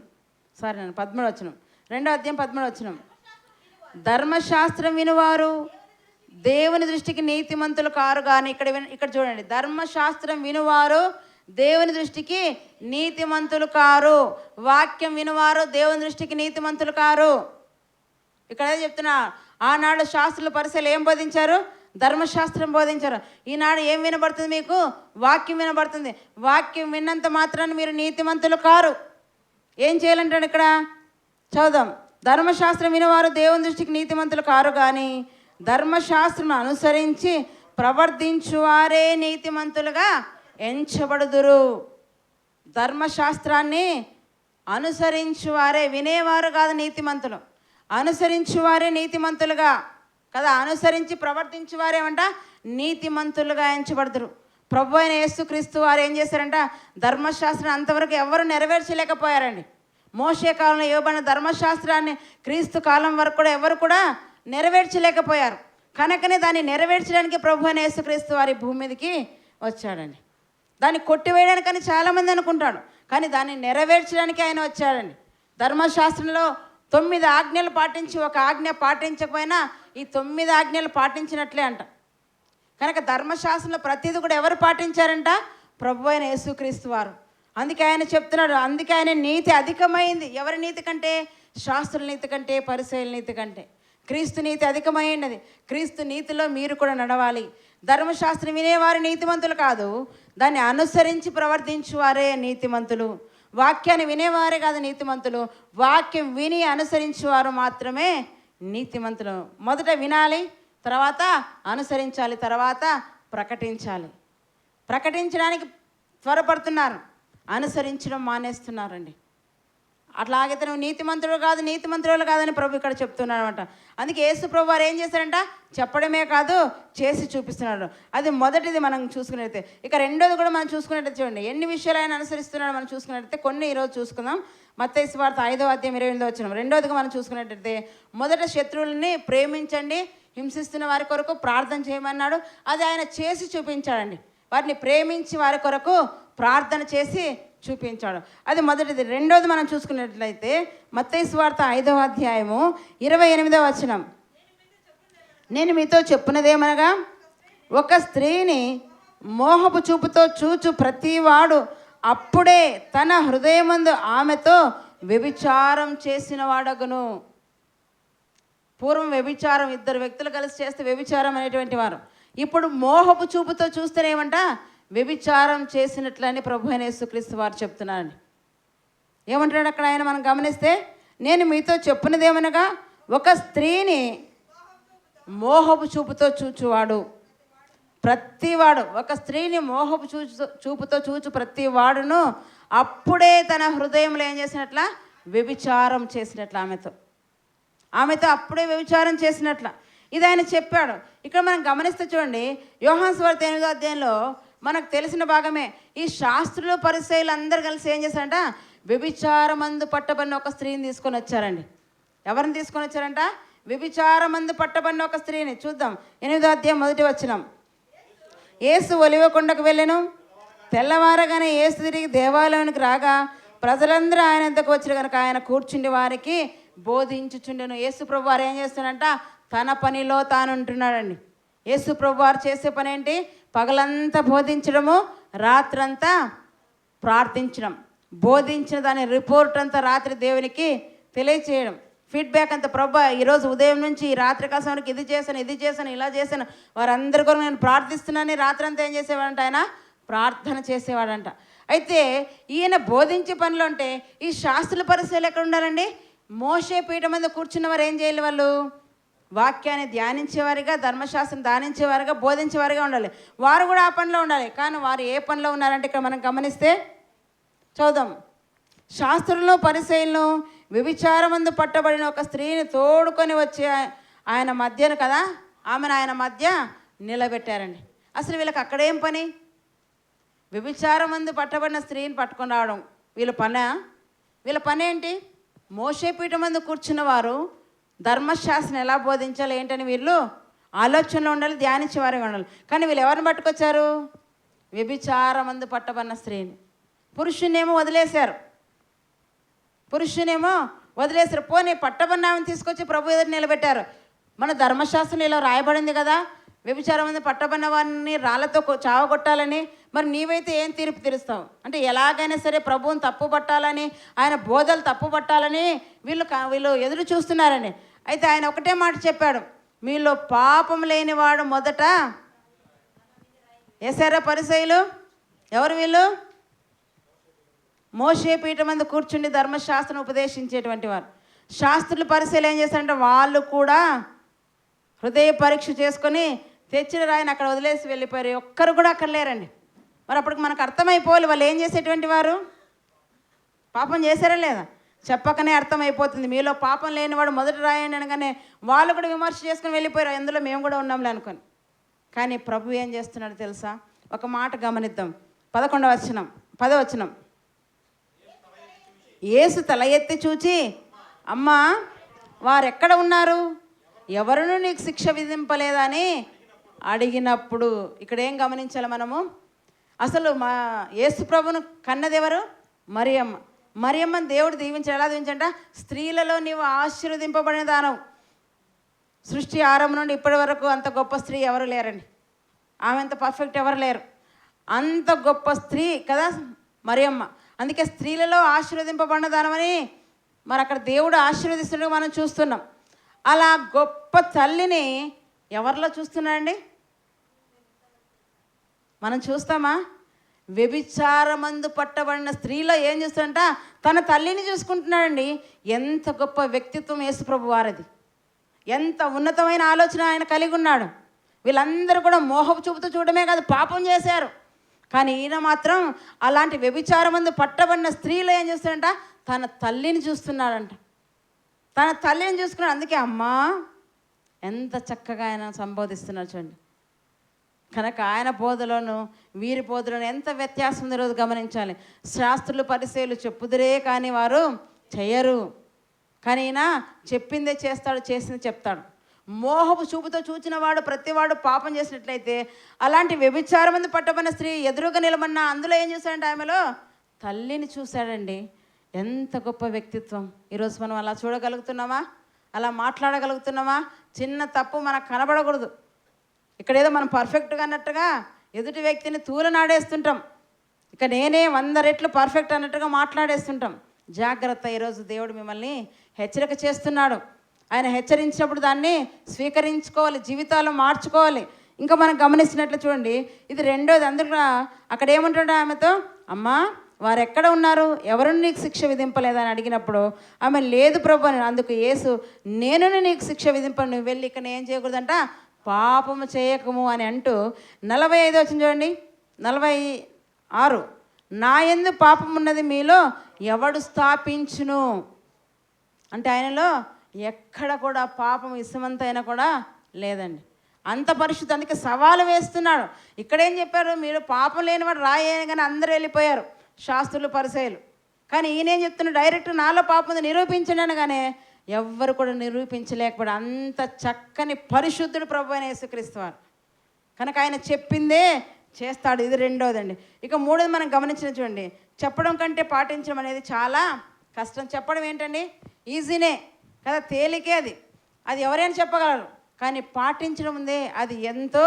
13వ వచనం. 2వ అధ్యాయం 13వ వచనం. ధర్మశాస్త్రం వినువారు దేవుని దృష్టికి నీతిమంతులు కారు కానీ, ఇక్కడ చూడండి, ధర్మశాస్త్రం వినువారు దేవుని దృష్టికి నీతిమంతులు కారు. వాక్యం వినువారు దేవుని దృష్టికి నీతిమంతులు కారు. ఇక్కడ చెప్తున్నా, ఆనాడు శాస్త్రులు పరిసలు ఏం బోధించారు? ధర్మశాస్త్రం బోధించారు. ఈనాడు ఏం వినబడుతుంది మీకు? వాక్యం వినబడుతుంది. వాక్యం విన్నంత మాత్రాన్ని మీరు నీతిమంతులు కారు. ఏం చేయాలంటాడు ఇక్కడ? చదుదాం. ధర్మశాస్త్రం వినవారు దేవుని దృష్టికి నీతిమంతులు కారు కానీ ధర్మశాస్త్రం అనుసరించి ప్రవర్తించువారే నీతిమంతులుగా ఎంచబడుదురు. ధర్మశాస్త్రాన్ని అనుసరించువారే, వినేవారు కాదు నీతిమంతులు, అనుసరించువారే నీతిమంతులుగా కదా. అనుసరించి ప్రవర్తించువారేమంట నీతిమంతులుగా ఎంచబడుదురు. ప్రభు అయిన యేసుక్రీస్తు వారు ఏం చేశారంట? ధర్మశాస్త్రం అంతవరకు ఎవరు నెరవేర్చలేకపోయారండి. మోషే కాలంలో ఇవ్వబడిన ధర్మశాస్త్రాన్ని క్రీస్తు కాలం వరకు కూడా ఎవరు కూడా నెరవేర్చలేకపోయారు. కనుకనే దాన్ని నెరవేర్చడానికి ప్రభు అయిన యేసుక్రీస్తు వారి భూమి మీదకి వచ్చాడండి. దాన్ని కొట్టివేయడానికని చాలామంది అనుకుంటాడు, కానీ దాన్ని నెరవేర్చడానికి ఆయన వచ్చాడండి. ధర్మశాస్త్రంలో 9 ఆజ్ఞలు పాటించి ఒక ఆజ్ఞ పాటించకపోయినా ఈ 9 ఆజ్ఞలు పాటించినట్లే అంట. కనుక ధర్మశాస్త్రంలో ప్రతిదీ కూడా ఎవరు పాటించారంట? ప్రభు అయిన యేసుక్రీస్తు వారు. అందుకే ఆయన చెప్తున్నాడు, అందుకే ఆయన నీతి అధికమైంది. ఎవరి నీతి కంటే? శాస్త్రుల నీతి కంటే, పరిసయ్యుల నీతి కంటే క్రీస్తు నీతి అధికమైనది. క్రీస్తు నీతిలో మీరు కూడా నడవాలి. ధర్మశాస్త్రం వినేవారు నీతిమంతులు కాదు, దాన్ని అనుసరించి ప్రవర్తించువారే నీతిమంతులు. వాక్యాన్ని వినేవారే కాదు నీతిమంతులు, వాక్యం విని అనుసరించేవారు మాత్రమే నీతిమంతులు. మొదట వినాలి, తర్వాత అనుసరించాలి, తర్వాత ప్రకటించాలి. ప్రకటించడానికి త్వరపడుతున్నారు, అనుసరించడం మానేస్తున్నారండి. అట్లాగైతే నువ్వు నీతిమంతుడు కాదు, నీతిమంతులు కాదని ప్రభు ఇక్కడ చెప్తున్నాడు అనమాట. అందుకే యేసు ప్రభు వారు ఏం చేశారంట? చెప్పడమే కాదు, చేసి చూపిస్తున్నాడు. అది మొదటిది మనం చూసుకున్నట్లయితే. ఇక రెండోది కూడా మనం చూసుకున్నట్లయితే చూడండి, ఎన్ని విషయాలు ఆయన అనుసరిస్తున్నాడు మనం చూసుకున్నట్లయితే కొన్ని ఈరోజు చూసుకుందాం. మత్తయి సువార్త 5వ అధ్యాయం 28వ వచనం. రెండోదిగా మనం చూసుకున్నట్లయితే మొదట శత్రువుల్ని ప్రేమించండి, హింసిస్తున్న వారి కొరకు ప్రార్థన చేయమన్నాడు. అది ఆయన చేసి చూపించాడండి. వారిని ప్రేమించి వారి కొరకు ప్రార్థన చేసి చూపించాడు. అది మొదటిది. రెండోది మనం చూసుకున్నట్లయితే మత్తయి సువార్త 5వ అధ్యాయము 28వ వచనం. నేను మీతో చెప్పున్నదేమనగా, ఒక స్త్రీని మోహపు చూపుతో చూచు ప్రతివాడు అప్పుడే తన హృదయమందు ఆమెతో వ్యభిచారం చేసిన వాడగును. పూర్వం వ్యభిచారం 2 వ్యక్తులు కలిసి చేస్తే వ్యభిచారం అనేటువంటి వారు. ఇప్పుడు మోహపు చూపుతో చూస్తేనేమంట వ్యభిచారం చేసినట్లని ప్రభు అయిన యేసుక్రీస్తు వారు చెప్తున్నారండి. ఏమంటున్నాడు అక్కడ ఆయన? మనం గమనిస్తే, నేను మీతో చెప్పున్నదేమనగా, ఒక స్త్రీని మోహపు చూపుతో చూచువాడు ప్రతివాడు, ఒక స్త్రీని మోహపు చూపుతో చూచు ప్రతి వాడును అప్పుడే తన హృదయంలో ఏం చేసినట్ల? వ్యభిచారం చేసినట్ల. ఆమెతో అప్పుడే వ్యభిచారం చేసినట్ల. ఇది ఆయన చెప్పాడు. ఇక్కడ మనం గమనిస్తే చూడండి, యోహాను సువార్త 8వ అధ్యాయంలో మనకు తెలిసిన భాగమే. ఈ శాస్త్రులు పరిసయ్యులు అందరూ కలిసి ఏం చేశారంట, వ్యభిచారమందు పట్టబడిన ఒక స్త్రీని తీసుకొని వచ్చారండి. ఎవరిని తీసుకొని వచ్చారంట? వ్యభిచారమందు పట్టబడిన ఒక స్త్రీని. చూద్దాం 8వ అధ్యాయం 1వ వచనం. యేసు ఒలివ కొండకు వెళ్ళెను. తెల్లవారగానే యేసు తిరిగి దేవాలయానికి రాగా ప్రజలందరూ ఆయన ఎంతకు వచ్చారు కనుక ఆయన కూర్చుండి వారికి బోధించుచుండెను. యేసు ప్రభు వారు ఏం చేస్తాడంట, తన పనిలో తాను ఉంటున్నాడండి. యేసు ప్రభు వారు చేసే పని ఏంటి? పగలంతా బోధించడము, రాత్రంతా ప్రార్థించడం. బోధించిన దాని రిపోర్ట్ అంతా రాత్రి దేవునికి తెలియచేయడం. ఫీడ్బ్యాక్ అంతా, ప్రభు ఈరోజు ఉదయం నుంచి ఈ రాత్రి కాసానికి ఇది చేశాను ఇలా చేశాను, వారందరి కొరకు నేను ప్రార్థిస్తున్నాను. రాత్రి అంతా ఏం చేసేవాడంట? ఆయన ప్రార్థన చేసేవాడంట. అయితే ఈయన బోధించే పనిలో ఉంటే ఈ శాస్త్రుల పరిశీలన ఎక్కడ ఉండాలండి? మోషే పీఠం మీద కూర్చున్న వారు ఏం చేయాలి? వాళ్ళు వాక్యాన్ని ధ్యానించేవారిగా, ధర్మశాస్త్రం ధ్యానించేవారుగా, బోధించేవారుగా ఉండాలి. వారు కూడా ఆ పనిలో ఉండాలి. కానీ వారు ఏ పనిలో ఉన్నారంటే ఇక్కడ మనం గమనిస్తే చూద్దాం. శాస్త్రులను పరిశీలను వ్యభిచారమందు పట్టబడిన ఒక స్త్రీని తోడుకొని వచ్చి ఆయన మధ్యను కదా, ఆమెను ఆయన మధ్య నిలబెట్టారండి. అసలు వీళ్ళకి అక్కడేం పని? వ్యభిచారమందు పట్టబడిన స్త్రీని పట్టుకొని రావడం వీళ్ళ పని ఏంటి? మోషే పీఠం మందు కూర్చున్న వారు ధర్మశాస్త్రం ఎలా బోధించాలి ఏంటని వీళ్ళు ఆలోచనలో ఉండాలి, ధ్యానించేవారుగా ఉండాలి. కానీ వీళ్ళు ఎవరిని పట్టుకొచ్చారు? వ్యభిచారమందు పట్టబడిన స్త్రీని. పురుషునేమో వదిలేశారు. పోనీ పట్టబడిన ఆమెను తీసుకొచ్చి ప్రభు ఎదురు నిలబెట్టారు. మన ధర్మశాస్త్రం ఇలా రాయబడింది కదా, వ్యభిచారం మంది పట్టబడిన వారిని రాళ్లతో చావగొట్టాలని. మరి నీవైతే ఏం తీర్పు తీరుస్తావు? అంటే ఎలాగైనా సరే ప్రభువుని తప్పు పట్టాలని, ఆయన బోధలు తప్పు పట్టాలని వీళ్ళు ఎదురు చూస్తున్నారని. అయితే ఆయన ఒకటే మాట చెప్పాడు, మీలో పాపం లేనివాడు మొదట వేసారా పరిసయ్యులు? ఎవరు వీళ్ళు? మోషే పీఠం మీద కూర్చుండి ధర్మశాస్త్రం ఉపదేశించేటువంటి వారు. శాస్త్రులు పరిశీలన ఏం చేస్తారంటే వాళ్ళు కూడా హృదయ పరీక్ష చేసుకొని తెచ్చిన రాయిని అక్కడ వదిలేసి వెళ్ళిపోయారు. ఒక్కరు కూడా అక్కడ లేరండి. మరి అప్పటికి మనకు అర్థమైపోవాలి వాళ్ళు ఏం చేసేటువంటి వారు, పాపం చేశారా లేదా చెప్పకనే అర్థమైపోతుంది. మీలో పాపం లేనివాడు మొదట రాయండి అనగానే వాళ్ళు కూడా విమర్శ చేసుకుని వెళ్ళిపోయారు, ఎందులో మేము కూడా ఉన్నాంలే అనుకొని. కానీ ప్రభు ఏం చేస్తున్నాడు తెలుసా? ఒక మాట గమనిద్దాం. 10వ వచనం. యేసు తల ఎత్తి చూచి, అమ్మా వారెక్కడ ఉన్నారు? ఎవరునూ నీకు శిక్ష విధింపలేదని అడిగినప్పుడు ఇక్కడ ఏం గమనించాలి మనము? అసలు మా యేసు ప్రభును కన్నది ఎవరు? మరియమ్మని దేవుడు దీవించాడు. ఎలా దీవించంట? స్త్రీలలో నీవు ఆశీర్వదింపబడిన దానవు. సృష్టి ఆరంభం నుండి ఇప్పటి వరకు అంత గొప్ప స్త్రీ ఎవరు లేరండి. ఆమె అంత పర్ఫెక్ట్ ఎవరు లేరు. అంత గొప్ప స్త్రీ కదా మరియమ్మ. అందుకే స్త్రీలలో ఆశీర్వదింపబడిన దానమని మరి అక్కడ దేవుడు ఆశీర్వదిస్తున్నట్టు మనం చూస్తున్నాం. అలా గొప్ప తల్లిని ఎవరిలో చూస్తున్నాడండి? మనం చూస్తామా? వ్యభిచారమందు పట్టబడిన స్త్రీలో ఏం చూస్తుంట? తన తల్లిని చూసుకుంటున్నాడండి. ఎంత గొప్ప వ్యక్తిత్వం యేసుప్రభు వారిది, ఎంత ఉన్నతమైన ఆలోచన ఆయన కలిగి ఉన్నాడు. వీళ్ళందరూ కూడా మోహపు చూపుతూ చూడమే కాదు, పాపం చేశారు. కానీ ఈయన మాత్రం అలాంటి వ్యభిచారమందు పట్టబడిన స్త్రీలో ఏం చేస్తాడంట? తన తల్లిని చూస్తున్నాడంట. తన తల్లిని చూసుకున్నాడు. అందుకే అమ్మా ఎంత చక్కగా ఆయన సంబోధిస్తున్నారు చూడండి. కనుక ఆయన బోధలోను వీరి బోధలోను ఎంత వ్యత్యాసం ఉందో రోజు గమనించాలి. శాస్త్రులు పరిసయ్యులు చెప్పుదురే కానీ వారు చెయ్యరు. కానీ ఈయన చెప్పిందే చేస్తాడు, చేసింది చెప్తాడు. మోహపు చూపుతో చూచిన వాడు ప్రతివాడు పాపం చేసినట్లయితే అలాంటి వ్యభిచారం మంది పట్టబడిన స్త్రీ ఎదురుగా నిలబడినా అందులో ఏం చూశాడంటే ఆమెలో తల్లిని చూశాడండి. ఎంత గొప్ప వ్యక్తిత్వం. ఈరోజు మనం అలా చూడగలుగుతున్నామా? అలా మాట్లాడగలుగుతున్నామా? చిన్న తప్పు మనకు కనబడకూడదు. ఇక్కడేదో మనం పర్ఫెక్ట్గా అన్నట్టుగా ఎదుటి వ్యక్తిని తూలనాడేస్తుంటాం. ఇక నేనే 100 రెట్లు పర్ఫెక్ట్ అన్నట్టుగా మాట్లాడేస్తుంటాం. జాగ్రత్త, ఈరోజు దేవుడు మిమ్మల్ని హెచ్చరిక చేస్తున్నాడు. ఆయన హెచ్చరించినప్పుడు దాన్ని స్వీకరించుకోవాలి, జీవితాలు మార్చుకోవాలి. ఇంకా మనం గమనిస్తున్నట్లు చూడండి, ఇది రెండోది. అందులో అక్కడ ఏమంటాడు ఆమెతో, అమ్మా వారు ఎక్కడ ఉన్నారు? ఎవరు నీకు శిక్ష విధింపలేదని అడిగినప్పుడు ఆమె లేదు ప్రభు అని. అందుకు యేసు నేను నీకు శిక్ష విధింపను, నువ్వు వెళ్ళి ఇక్కడ ఏం చేయకూడదంట, పాపము చేయకము అని అంటూ 45 వచ్చింది చూడండి. 46 నా యందు పాపం ఉన్నది మీలో ఎవడు స్థాపించును అంటే ఆయనలో ఎక్కడ కూడా పాపం ఇసుమంతైనా కూడా లేదండి. అంత పరిశుద్ధి. అందుకే సవాలు వేస్తున్నాడు. ఇక్కడేం చెప్పారు, మీరు పాపం లేనివాడు రాయని, కానీ అందరూ వెళ్ళిపోయారు శాస్త్రులు పరిసయ్యులు. కానీ ఈయనేం చెప్తున్నాడు, డైరెక్ట్ నాలో పాపం ఉంది నిరూపించండి అనగానే ఎవ్వరు కూడా నిరూపించలేకపోయాడు. అంత చక్కని పరిశుద్ధుడు ప్రభు అయిన యేసుక్రీస్తు వారు. కనుక ఆయన చెప్పిందే చేస్తాడు. ఇది రెండోదండి. ఇక మూడోది మనం గమనించిన చూడండి, చెప్పడం కంటే పాటించడం అనేది చాలా కష్టం. చెప్పడం ఏంటండి, ఈజీనే కదా, తేలికే. అది ఎవరైనా చెప్పగలరు. కానీ పాటించడం ఉందే అది ఎంతో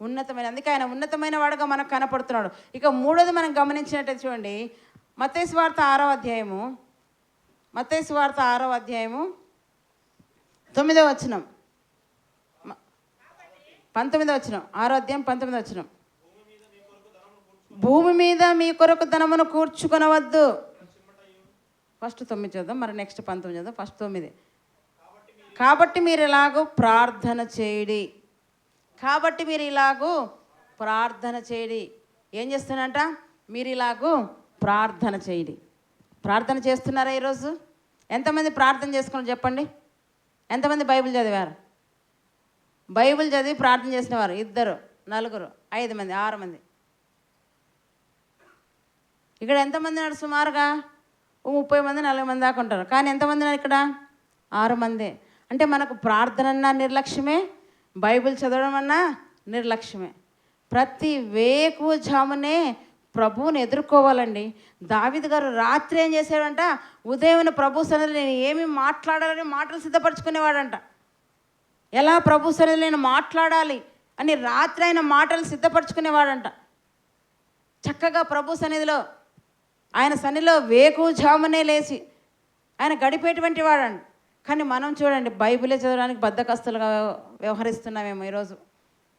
ఉన్నతమైన. అందుకే ఆయన ఉన్నతమైన వాడుగా మనకు కనపడుతున్నాడు. ఇక మూడోది మనం గమనించినట్టయితే చూడండి, మత్తయి సువార్త 6వ అధ్యాయము, మత్తయి సువార్త 6వ అధ్యాయము 9వ వచనం, 19వ వచనం, 6వ అధ్యాయం 19వ వచనం. భూమి మీద మీ కొరకు ధనమును కూర్చుకొనవద్దు. ఫస్ట్ 9 చూద్దాం, మరి నెక్స్ట్ 19 చూద్దాం. ఫస్ట్ 9. కాబట్టి మీరు ఇలాగూ ప్రార్థన చేయడి. కాబట్టి మీరు ఇలాగూ ప్రార్థన చేయడి. ఏం చేస్తున్నట, మీరు ఇలాగూ ప్రార్థన చేయడి. ప్రార్థన చేస్తున్నారా ఈరోజు? ఎంతమంది ప్రార్థన చేసుకున్నారు చెప్పండి? ఎంతమంది బైబిల్ చదివారు? బైబిల్ చదివి ప్రార్థన చేసిన వారు 2, 4, 5 మంది, 6 మంది. ఇక్కడ ఎంతమంది ఉన్నారు? సుమారుగా 30 మంది, 40 మంది దాకా ఉంటారు. కానీ ఎంతమంది ఉన్నారు ఇక్కడ? 6 మందే. అంటే మనకు ప్రార్థన అన్నా నిర్లక్ష్యమే, బైబిల్ చదవడం అన్నా నిర్లక్ష్యమే. ప్రతి వేకువజామునే ప్రభువుని ఎదుర్కోవాలండి. దావీదు గారు రాత్రి ఏం చేశాడంట, ఉదయం ప్రభు సన్నిధిలో నేను ఏమి మాట్లాడాలని మాటలు సిద్ధపరచుకునేవాడంట. ఎలా ప్రభు సన్నిధిలో నేను మాట్లాడాలి అని రాత్రి ఆయన మాటలు సిద్ధపరచుకునేవాడంట. చక్కగా ప్రభు సన్నిధిలో, ఆయన సన్నిధిలో వేకువజామునే లేచి ఆయన గడిపేటువంటి వాడండి. కానీ మనం చూడండి, బైబిలే చదవడానికి బద్ధకస్తులుగా వ్యవహరిస్తున్నామేమో. ఈరోజు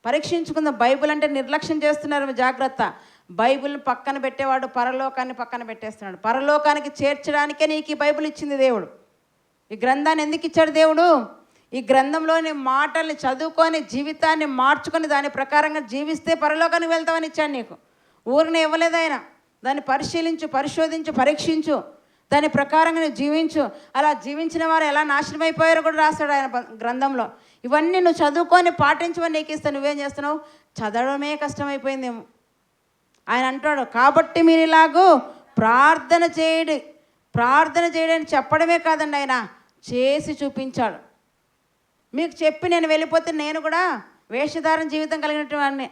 పరీక్షించుకుందాం. బైబిల్ అంటే నిర్లక్ష్యం చేస్తున్నారు. జాగ్రత్త. బైబిల్ని పక్కన పెట్టేవాడు పరలోకాన్ని పక్కన పెట్టేస్తున్నాడు. పరలోకానికి చేర్చడానికే నీకు ఈ బైబిల్ ఇచ్చింది దేవుడు. ఈ గ్రంథాన్ని ఎందుకు ఇచ్చాడు దేవుడు? ఈ గ్రంథంలోని మాటల్ని చదువుకొని జీవితాన్ని మార్చుకొని దాని ప్రకారంగా జీవిస్తే పరలోకానికి వెళ్తామని ఇచ్చాడు నీకు. ఊరిని ఇవ్వలేదు ఆయన. దాన్ని పరిశీలించు, పరిశోధించు, పరీక్షించు, దాని ప్రకారంగా నువ్వు జీవించు. అలా జీవించిన వారు ఎలా నాశనం అయిపోయారో కూడా రాస్తాడు ఆయన గ్రంథంలో. ఇవన్నీ నువ్వు చదువుకొని పాటించమని నీకు ఇస్తాను. నువ్వేం చేస్తున్నావు? చదవడమే కష్టమైపోయిందేమో. ఆయన అంటాడు, కాబట్టి మీరు ఇలాగూ ప్రార్థన చేయడి. ప్రార్థన చేయడని చెప్పడమే కాదండి, ఆయన చేసి చూపించాడు. మీకు చెప్పి నేను వెళ్ళిపోతే నేను కూడా వేషధారణ జీవితం కలిగినటువంటి వాడిని.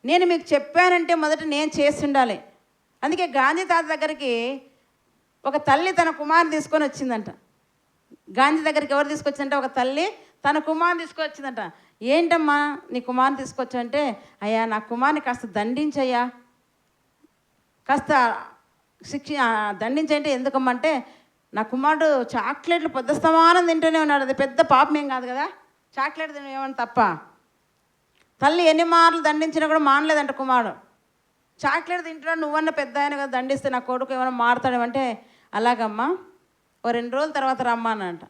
నేను మీకు చెప్పానంటే మొదట నేను చేసి ఉండాలి. అందుకే గాంధీ తాత దగ్గరికి ఒక తల్లి తన కుమారుని తీసుకొని వచ్చిందంట. గాంధీ దగ్గరికి ఎవరు తీసుకొచ్చిందంటే ఒక తల్లి తన కుమారుని తీసుకొచ్చిందంట. ఏంటమ్మా నీ కుమారుని తీసుకొచ్చావంటే, అయ్యా నా కుమారుని కాస్త దండించయ్యా, కాస్త దండించంటే ఎందుకమ్మంటే నా కుమారుడు చాక్లెట్లు పొద్దుస్తమానం తింటూనే ఉన్నాడు. అది పెద్ద పాపం ఏం కాదు కదా, చాక్లెట్ తినేమని తప్ప. తల్లి ఎన్ని మార్లు దండించినా కూడా మానలేదంట కుమారుడు. చాక్లెట్ తింటున్నాడు, నువ్వన్న పెద్ద ఆయన కదా దండిస్తే నా కొడుకు ఏమైనా మారుతాడేమంటే, అలాగమ్మా ఓ 2 రోజుల తర్వాత రమ్మానంట.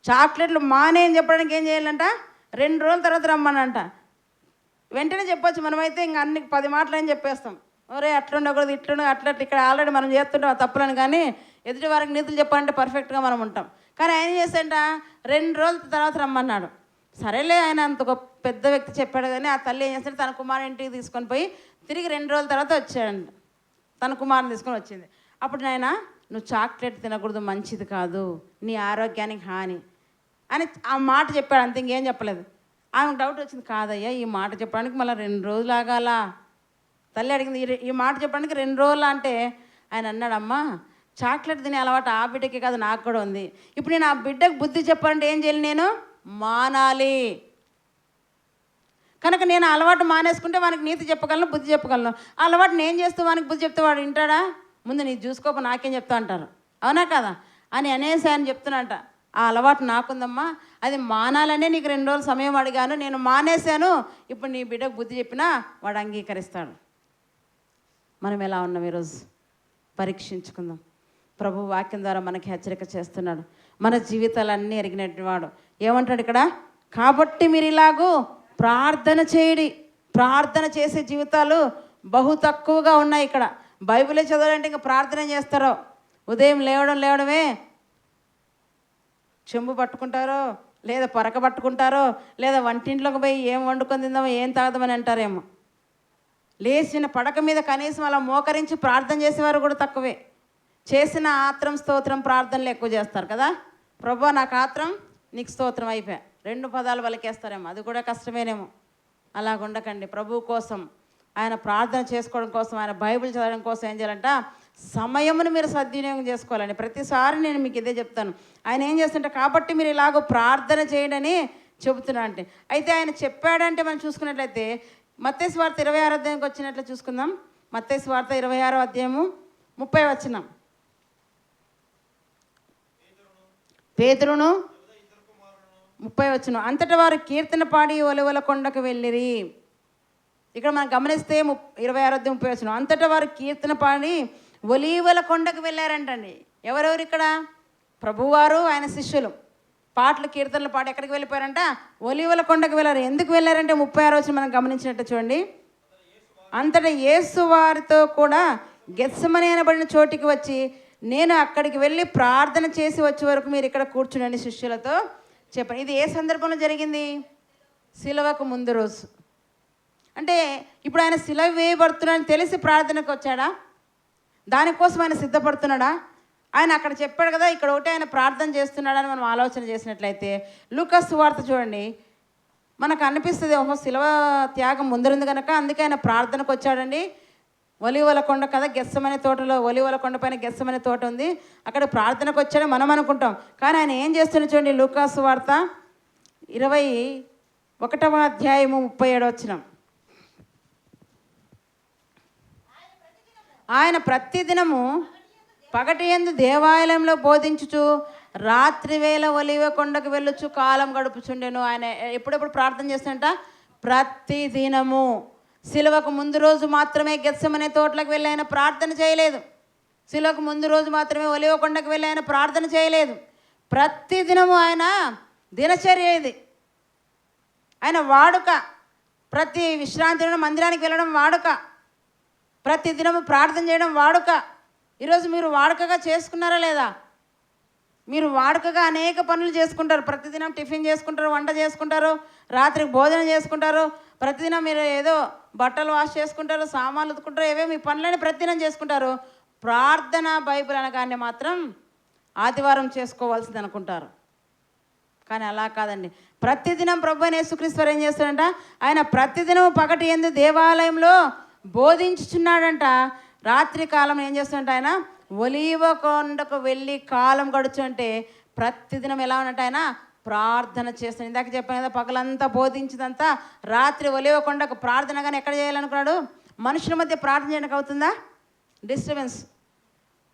చాక్లెట్లు మానే అని చెప్పడానికి ఏం చేయాలంట, 2 రోజుల తర్వాత రమ్మానంట. వెంటనే చెప్పొచ్చు, మనమైతే ఇంకా అన్ని 10 మాటలు అని చెప్పేస్తాం. ఒరే అట్లుండకూడదు, ఇట్లుండ అట్లా ఇక్కడ ఆల్రెడీ మనం చేస్తుంటాం తప్పులని. కానీ ఎదుటి వారికి నీతులు చెప్పాలంటే పర్ఫెక్ట్గా మనం ఉంటాం. కానీ ఆయన చేసేంట 2 రోజుల తర్వాత రమ్మన్నాడు. సరేలే, ఆయన అంత గొప్ప పెద్ద వ్యక్తి చెప్పాడు. కానీ ఆ తల్లి ఏం చేస్తాడు, తన కుమారుని ఇంటికి తీసుకొని పోయి తిరిగి 2 రోజుల తర్వాత వచ్చాడంట. తన కుమారుని తీసుకొని వచ్చింది. అప్పుడు నాయన నువ్వు చాక్లెట్ తినకూడదు, మంచిది కాదు, నీ ఆరోగ్యానికి హాని అని ఆ మాట చెప్పాడు. అంత ఇంకేం చెప్పలేదు. ఆమెకు డౌట్ వచ్చింది, కాదయ్యా ఈ మాట చెప్పడానికి మళ్ళీ 2 రోజులు ఆగాల. తల్లి అడిగింది, ఈ మాట చెప్పడానికి 2 రోజులు అంటే ఆయన అన్నాడమ్మా, చాక్లెట్ తినే అలవాటు ఆ బిడ్డకి కాదు నాకు కూడా ఉంది. ఇప్పుడు నేను ఆ బిడ్డకు బుద్ధి చెప్పాలంటే ఏం చేయాలి, నేను మానాలి. కనుక నేను అలవాటు మానేసుకుంటే వానికి నీతి చెప్పగలను, బుద్ధి చెప్పగలను. ఆ అలవాటు నేను చేస్తూ వానికి బుద్ధి చెప్తే వాడు వింటాడా? ముందు నీ చూసుకోక నాకేం చెప్తా అంటారు, అవునా కదా అని అనేసి ఆయన చెప్తున్నట్ట. ఆ అలవాటు నాకుందమ్మా, అది మానాలనే నీకు 2 రోజులు సమయం అడిగాను, నేను మానేశాను. ఇప్పుడు నీ బిడ్డకు బుద్ధి చెప్పినా వాడు అంగీకరిస్తాడు. మనం ఎలా ఉన్నాం ఈరోజు పరీక్షించుకుందాం. ప్రభు వాక్యం ద్వారా మనకి హెచ్చరిక చేస్తున్నాడు. మన జీవితాలన్నీ ఎరిగినట్టు వాడు ఏమంటాడు ఇక్కడ, కాబట్టి మీరు ఇలాగూ ప్రార్థన చేయడి. ప్రార్థన చేసే జీవితాలు బహు తక్కువగా ఉన్నాయి. ఇక్కడ బైబిలే చదవాలంటే ఇంకా ప్రార్థన చేస్తారో, ఉదయం లేవడమే చెంబు పట్టుకుంటారో, లేదా పొరక పట్టుకుంటారో, లేదా వంటింట్లోకి పోయి ఏం వండుకొని తిందామో ఏం తాగుదామని అంటారేమో. లేచిన పడక మీద కనీసం అలా మోకరించి ప్రార్థన చేసేవారు కూడా తక్కువే. చేసిన ఆత్రం స్తోత్రం ప్రార్థనలు ఎక్కువ చేస్తారు కదా. ప్రభా నాకు ఆత్రం, నీకు స్తోత్రం అయిపోయా, 2 పదాలు పలికేస్తారేమో, అది కూడా కష్టమేనేమో. అలాగ ఉండకండి. ప్రభు కోసం, ఆయన ప్రార్థన చేసుకోవడం కోసం, ఆయన బైబిల్ చదవడం కోసం ఏం చేయాలంట, సమయమును మీరు సద్వినియోగం చేసుకోవాలండి. ప్రతిసారి నేను మీకు ఇదే చెప్తాను. ఆయన ఏం చేస్తుంటే కాబట్టి మీరు ఇలాగో ప్రార్థన చేయండి అని చెబుతున్నా అంటే. అయితే ఆయన చెప్పాడంటే మనం చూసుకున్నట్లయితే మత్తయి సువార్త 26వ అధ్యాయంకి వచ్చినట్లు చూసుకుందాం. మత్తయి సువార్త 26వ అధ్యాయము 30వ వచనం. పేతురును 30వ వచనం. అంతటా వారు కీర్తన పాడి ఒలివల కొండకు వెళ్ళిరి. ఇక్కడ మనం గమనిస్తే 26వ అధ్యాయం 30వ వచనం. అంతటా వారు కీర్తన పాడి ఒలీవల కొండకు వెళ్ళారంటండి. ఎవరెవరు ఇక్కడ? ప్రభువారు, ఆయన శిష్యులు పాటలు కీర్తనలు పాడి ఎక్కడికి వెళ్ళిపోయారంట? ఒలీవల కొండకు వెళ్ళారు. ఎందుకు వెళ్ళారంటే 36వ వచనం మనం గమనించినట్టు చూడండి. అంతటా యేసు వారితో కూడా గెత్సెమనే అనబడిన చోటికి వచ్చి, నేను అక్కడికి వెళ్ళి ప్రార్థన చేసి వచ్చే వరకు మీరు ఇక్కడ కూర్చునండి శిష్యులతో చెప్పండి. ఇది ఏ సందర్భంలో జరిగింది? శిలువకు ముందు రోజు. అంటే ఇప్పుడు ఆయన శిలువ వేయబడుతున్నాడని తెలిసి ప్రార్థనకు వచ్చాడా? దానికోసం ఆయన సిద్ధపడుతున్నాడా? ఆయన అక్కడ చెప్పాడు కదా, ఇక్కడ ఒకటి ఆయన ప్రార్థన చేస్తున్నాడని మనం ఆలోచన చేసినట్లయితే లూకా సువార్త చూడండి, మనకు అనిపిస్తుంది ఓహో శిలువ త్యాగం ముందరుంది కనుక అందుకే ఆయన ప్రార్థనకు వచ్చాడండి. ఒలీవల కొండ కదా, గెత్సెమనే తోటలో, ఒలీవల కొండ పైన గెత్సెమనే తోట ఉంది, అక్కడ ప్రార్థనకు వచ్చాడని మనం అనుకుంటాం. కానీ ఆయన ఏం చేస్తున్నాడు చూడండి. లూకా సువార్త 21వ అధ్యాయము 37వ వచనం. ఆయన ప్రతిదినము పగటి యందు దేవాలయంలో బోధించుచు రాత్రి వేళ ఒలీవ కొండకు వెళ్ళొచ్చు కాలం గడుపుచుండెను. ఆయన ఎప్పుడెప్పుడు ప్రార్థన చేస్తుంట? ప్రతిదినము. శిలువకు ముందు రోజు మాత్రమే గెత్సెమనే తోటలకు వెళ్ళి ఆయన ప్రార్థన చేయలేదు. శిలువకు ముందు రోజు మాత్రమే ఒలీవ కొండకు వెళ్ళి ఆయన ప్రార్థన చేయలేదు. ప్రతిదినము ఆయన దినచర్య ఇది, ఆయన వాడుక. ప్రతి విశ్రాంతి మందిరానికి వెళ్ళడం వాడుక, ప్రతిదినము ప్రార్థన చేయడం వాడుక. ఈరోజు మీరు వాడుకగా చేసుకున్నారా లేదా? మీరు వాడుకగా అనేక పనులు చేసుకుంటారు. ప్రతిదినం టిఫిన్ చేసుకుంటారు, వంట చేసుకుంటారు, రాత్రికి భోజనం చేసుకుంటారు, ప్రతిదినం మీరు ఏదో బట్టలు వాష్ చేసుకుంటారు, సామాన్లు ఉతుకుంటారు, ఏవో మీ పనులని ప్రతిదినం చేసుకుంటారు. ప్రార్థన బైబిల్ అనగానే మాత్రం ఆదివారం చేసుకోవాల్సింది అనుకుంటారు. కానీ అలా కాదండి. ప్రతిదినం ప్రభువైన యేసుక్రీస్తు వారు ఏం చేస్తాడంట? ఆయన ప్రతిదినం పగటి యందు దేవాలయంలో బోధించుచున్నాడంట. రాత్రి కాలం ఏం చేస్తుంట? ఆయన ఒలీవ కొండకు వెళ్ళి కాలం గడుచుంటే ప్రతిదినం ఎలా ఉన్నట్టు ఆయన ప్రార్థన చేస్తాడు. ఇందాక చెప్పాను కదా, పగలంతా బోధించిందంతా రాత్రి ఒలీవ కొండకు ప్రార్థన. కానీ ఎక్కడ చేయాలనుకున్నాడు? మనుషుల మధ్య ప్రార్థన చేయడానికి అవుతుందా? డిస్టర్బెన్స్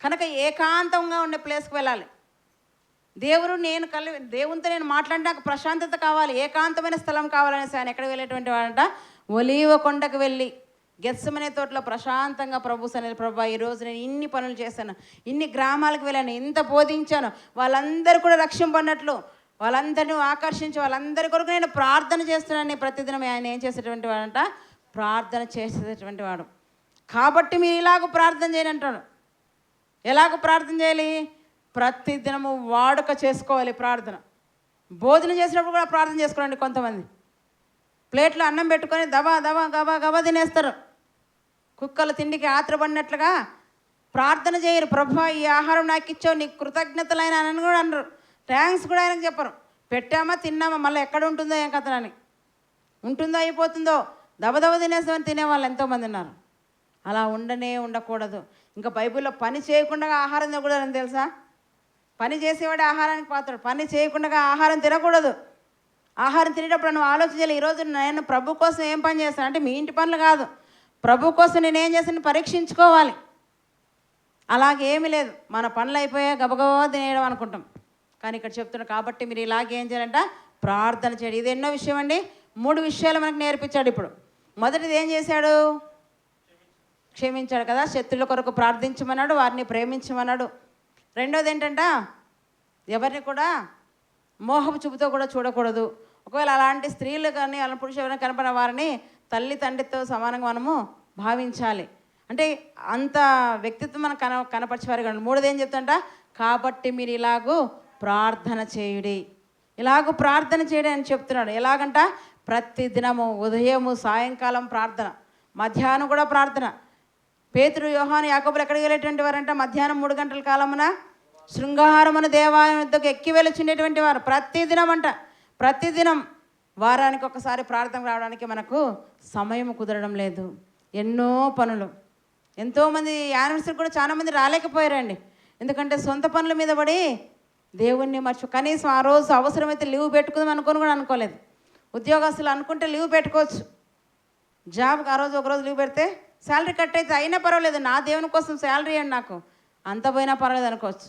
కనుక ఏకాంతంగా ఉండే ప్లేస్కి వెళ్ళాలి. దేవునితో నేను మాట్లాడి నాకు ప్రశాంతత కావాలి, ఏకాంతమైన స్థలం కావాలనేసి ఆయన ఎక్కడ వెళ్ళేటువంటి వాడంట? ఒలీవ కొండకు వెళ్ళి గెత్సెమనే తోటలో ప్రశాంతంగా ప్రభు సన్నిధిలో, ప్రభా ఈరోజు నేను ఇన్ని పనులు చేశాను, ఇన్ని గ్రామాలకు వెళ్ళాను, ఇంత బోధించాను, వాళ్ళందరూ కూడా రక్షింపడినట్లు, వాళ్ళందరినీ ఆకర్షించి వాళ్ళందరి కొరకు నేను ప్రార్థన చేస్తున్నాను. ప్రతిదినం ఆయన ఏం చేసేటువంటి వాడంట? ప్రార్థన చేసేటువంటి వాడు. కాబట్టి మీరు ఇలాగ ప్రార్థన చేయని అంటాడు. ఎలాగ ప్రార్థన చేయాలి? ప్రతిదినము వాడుక చేసుకోవాలి ప్రార్థన. భోజనం చేసినప్పుడు కూడా ప్రార్థన చేసుకోండి. కొంతమంది ప్లేట్లో అన్నం పెట్టుకొని దబా దబా గబా గబా తినేస్తారు. కుక్కలు తిండికి ఆత్రపడినట్లుగా ప్రార్థన చేయరు. ప్రభా ఈ ఆహారం నాకు ఇచ్చావు, నీకు కృతజ్ఞతలైన అని కూడా అనరు. థ్యాంక్స్ కూడా ఆయనకు చెప్పరు. పెట్టామా తిన్నామా, మళ్ళీ ఎక్కడ ఉంటుందో ఏం కథనని, ఉంటుందో అయిపోతుందో దబదబ తినేస్తామని తినేవాళ్ళు ఎంతోమంది ఉన్నారు. అలా ఉండకూడదు. ఇంకా బైబిల్లో పని చేయకుండా ఆహారం తినకూడదని తెలుసా? పని చేసేవాడు ఆహారానికి పాత్రడు. పని చేయకుండా ఆహారం తినకూడదు. ఆహారం తినేటప్పుడు నువ్వు ఆలోచించాలి, ఈరోజు నేను ప్రభు కోసం ఏం పని చేస్తాను అంటే, మీ ఇంటి పనులు కాదు, ప్రభు కోసం నేను ఏం చేస్తాను పరీక్షించుకోవాలి. అలాగేమీ లేదు, మన పనులు అయిపోయా గబగబా తినేయడం అనుకుంటాం. కానీ ఇక్కడ చెప్తున్నాడు కాబట్టి మీరు ఇలాగేం చేయాలంట? ప్రార్థన చేయడం. ఇది ఎన్నో విషయం అండి. 3 విషయాలు మనకు నేర్పించాడు. ఇప్పుడు మొదటిది ఏం చేశాడు? క్షమించాడు కదా, శత్రుల కొరకు ప్రార్థించమన్నాడు, వారిని ప్రేమించమన్నాడు. రెండోది ఏంటంట? ఎవరిని కూడా మోహపు చూపుతో కూడా చూడకూడదు. ఒకవేళ అలాంటి స్త్రీలు కానీ అలా పురుషులు ఎవరైనా కనపడిన వారిని తల్లి తండ్రితో సమానంగా మనము భావించాలి. అంటే అంత వ్యక్తిత్వం మనం కనపరిచేవారు కానీ. మూడోది ఏం చెప్తాంట? కాబట్టి మీరు ఇలాగూ ప్రార్థన చేయుడి. ఇలాగ ప్రార్థన చేయడం అని చెప్తున్నాడు. ఎలాగంట? ప్రతి దినము ఉదయము సాయంకాలం ప్రార్థన, మధ్యాహ్నం కూడా ప్రార్థన. పేతురు, యోహాను, యాకోబులు ఎక్కడికి వెళ్ళేటువంటి వారంట? మధ్యాహ్నం 3 గంటల కాలమున శృంగారమున దేవాలయం వద్దకు ఎక్కి వెళ్ళొచ్చినటువంటి వారు. ప్రతిదినం అంట, ప్రతిదినం. వారానికి ఒకసారి ప్రార్థన రావడానికి మనకు సమయం కుదరడం లేదు. ఎన్నో పనులు. ఎంతోమంది యానివర్సరీ కూడా చాలామంది రాలేకపోయారండి. ఎందుకంటే సొంత పనుల మీద పడి దేవుణ్ణి కనీసం ఆ రోజు అవసరమైతే లీవ్ పెట్టుకుందాం అనుకొని కూడా అనుకోలేదు. ఉద్యోగస్తులు అనుకుంటే లీవ్ పెట్టుకోవచ్చు. జాబ్కి ఆ రోజు ఒకరోజు లీవ్ పెడితే శాలరీ కట్ అయితే అయినా పర్వాలేదు, నా దేవుని కోసం శాలరీ అండి నాకు, అంత పోయినా పర్వాలేదు అనుకోవచ్చు.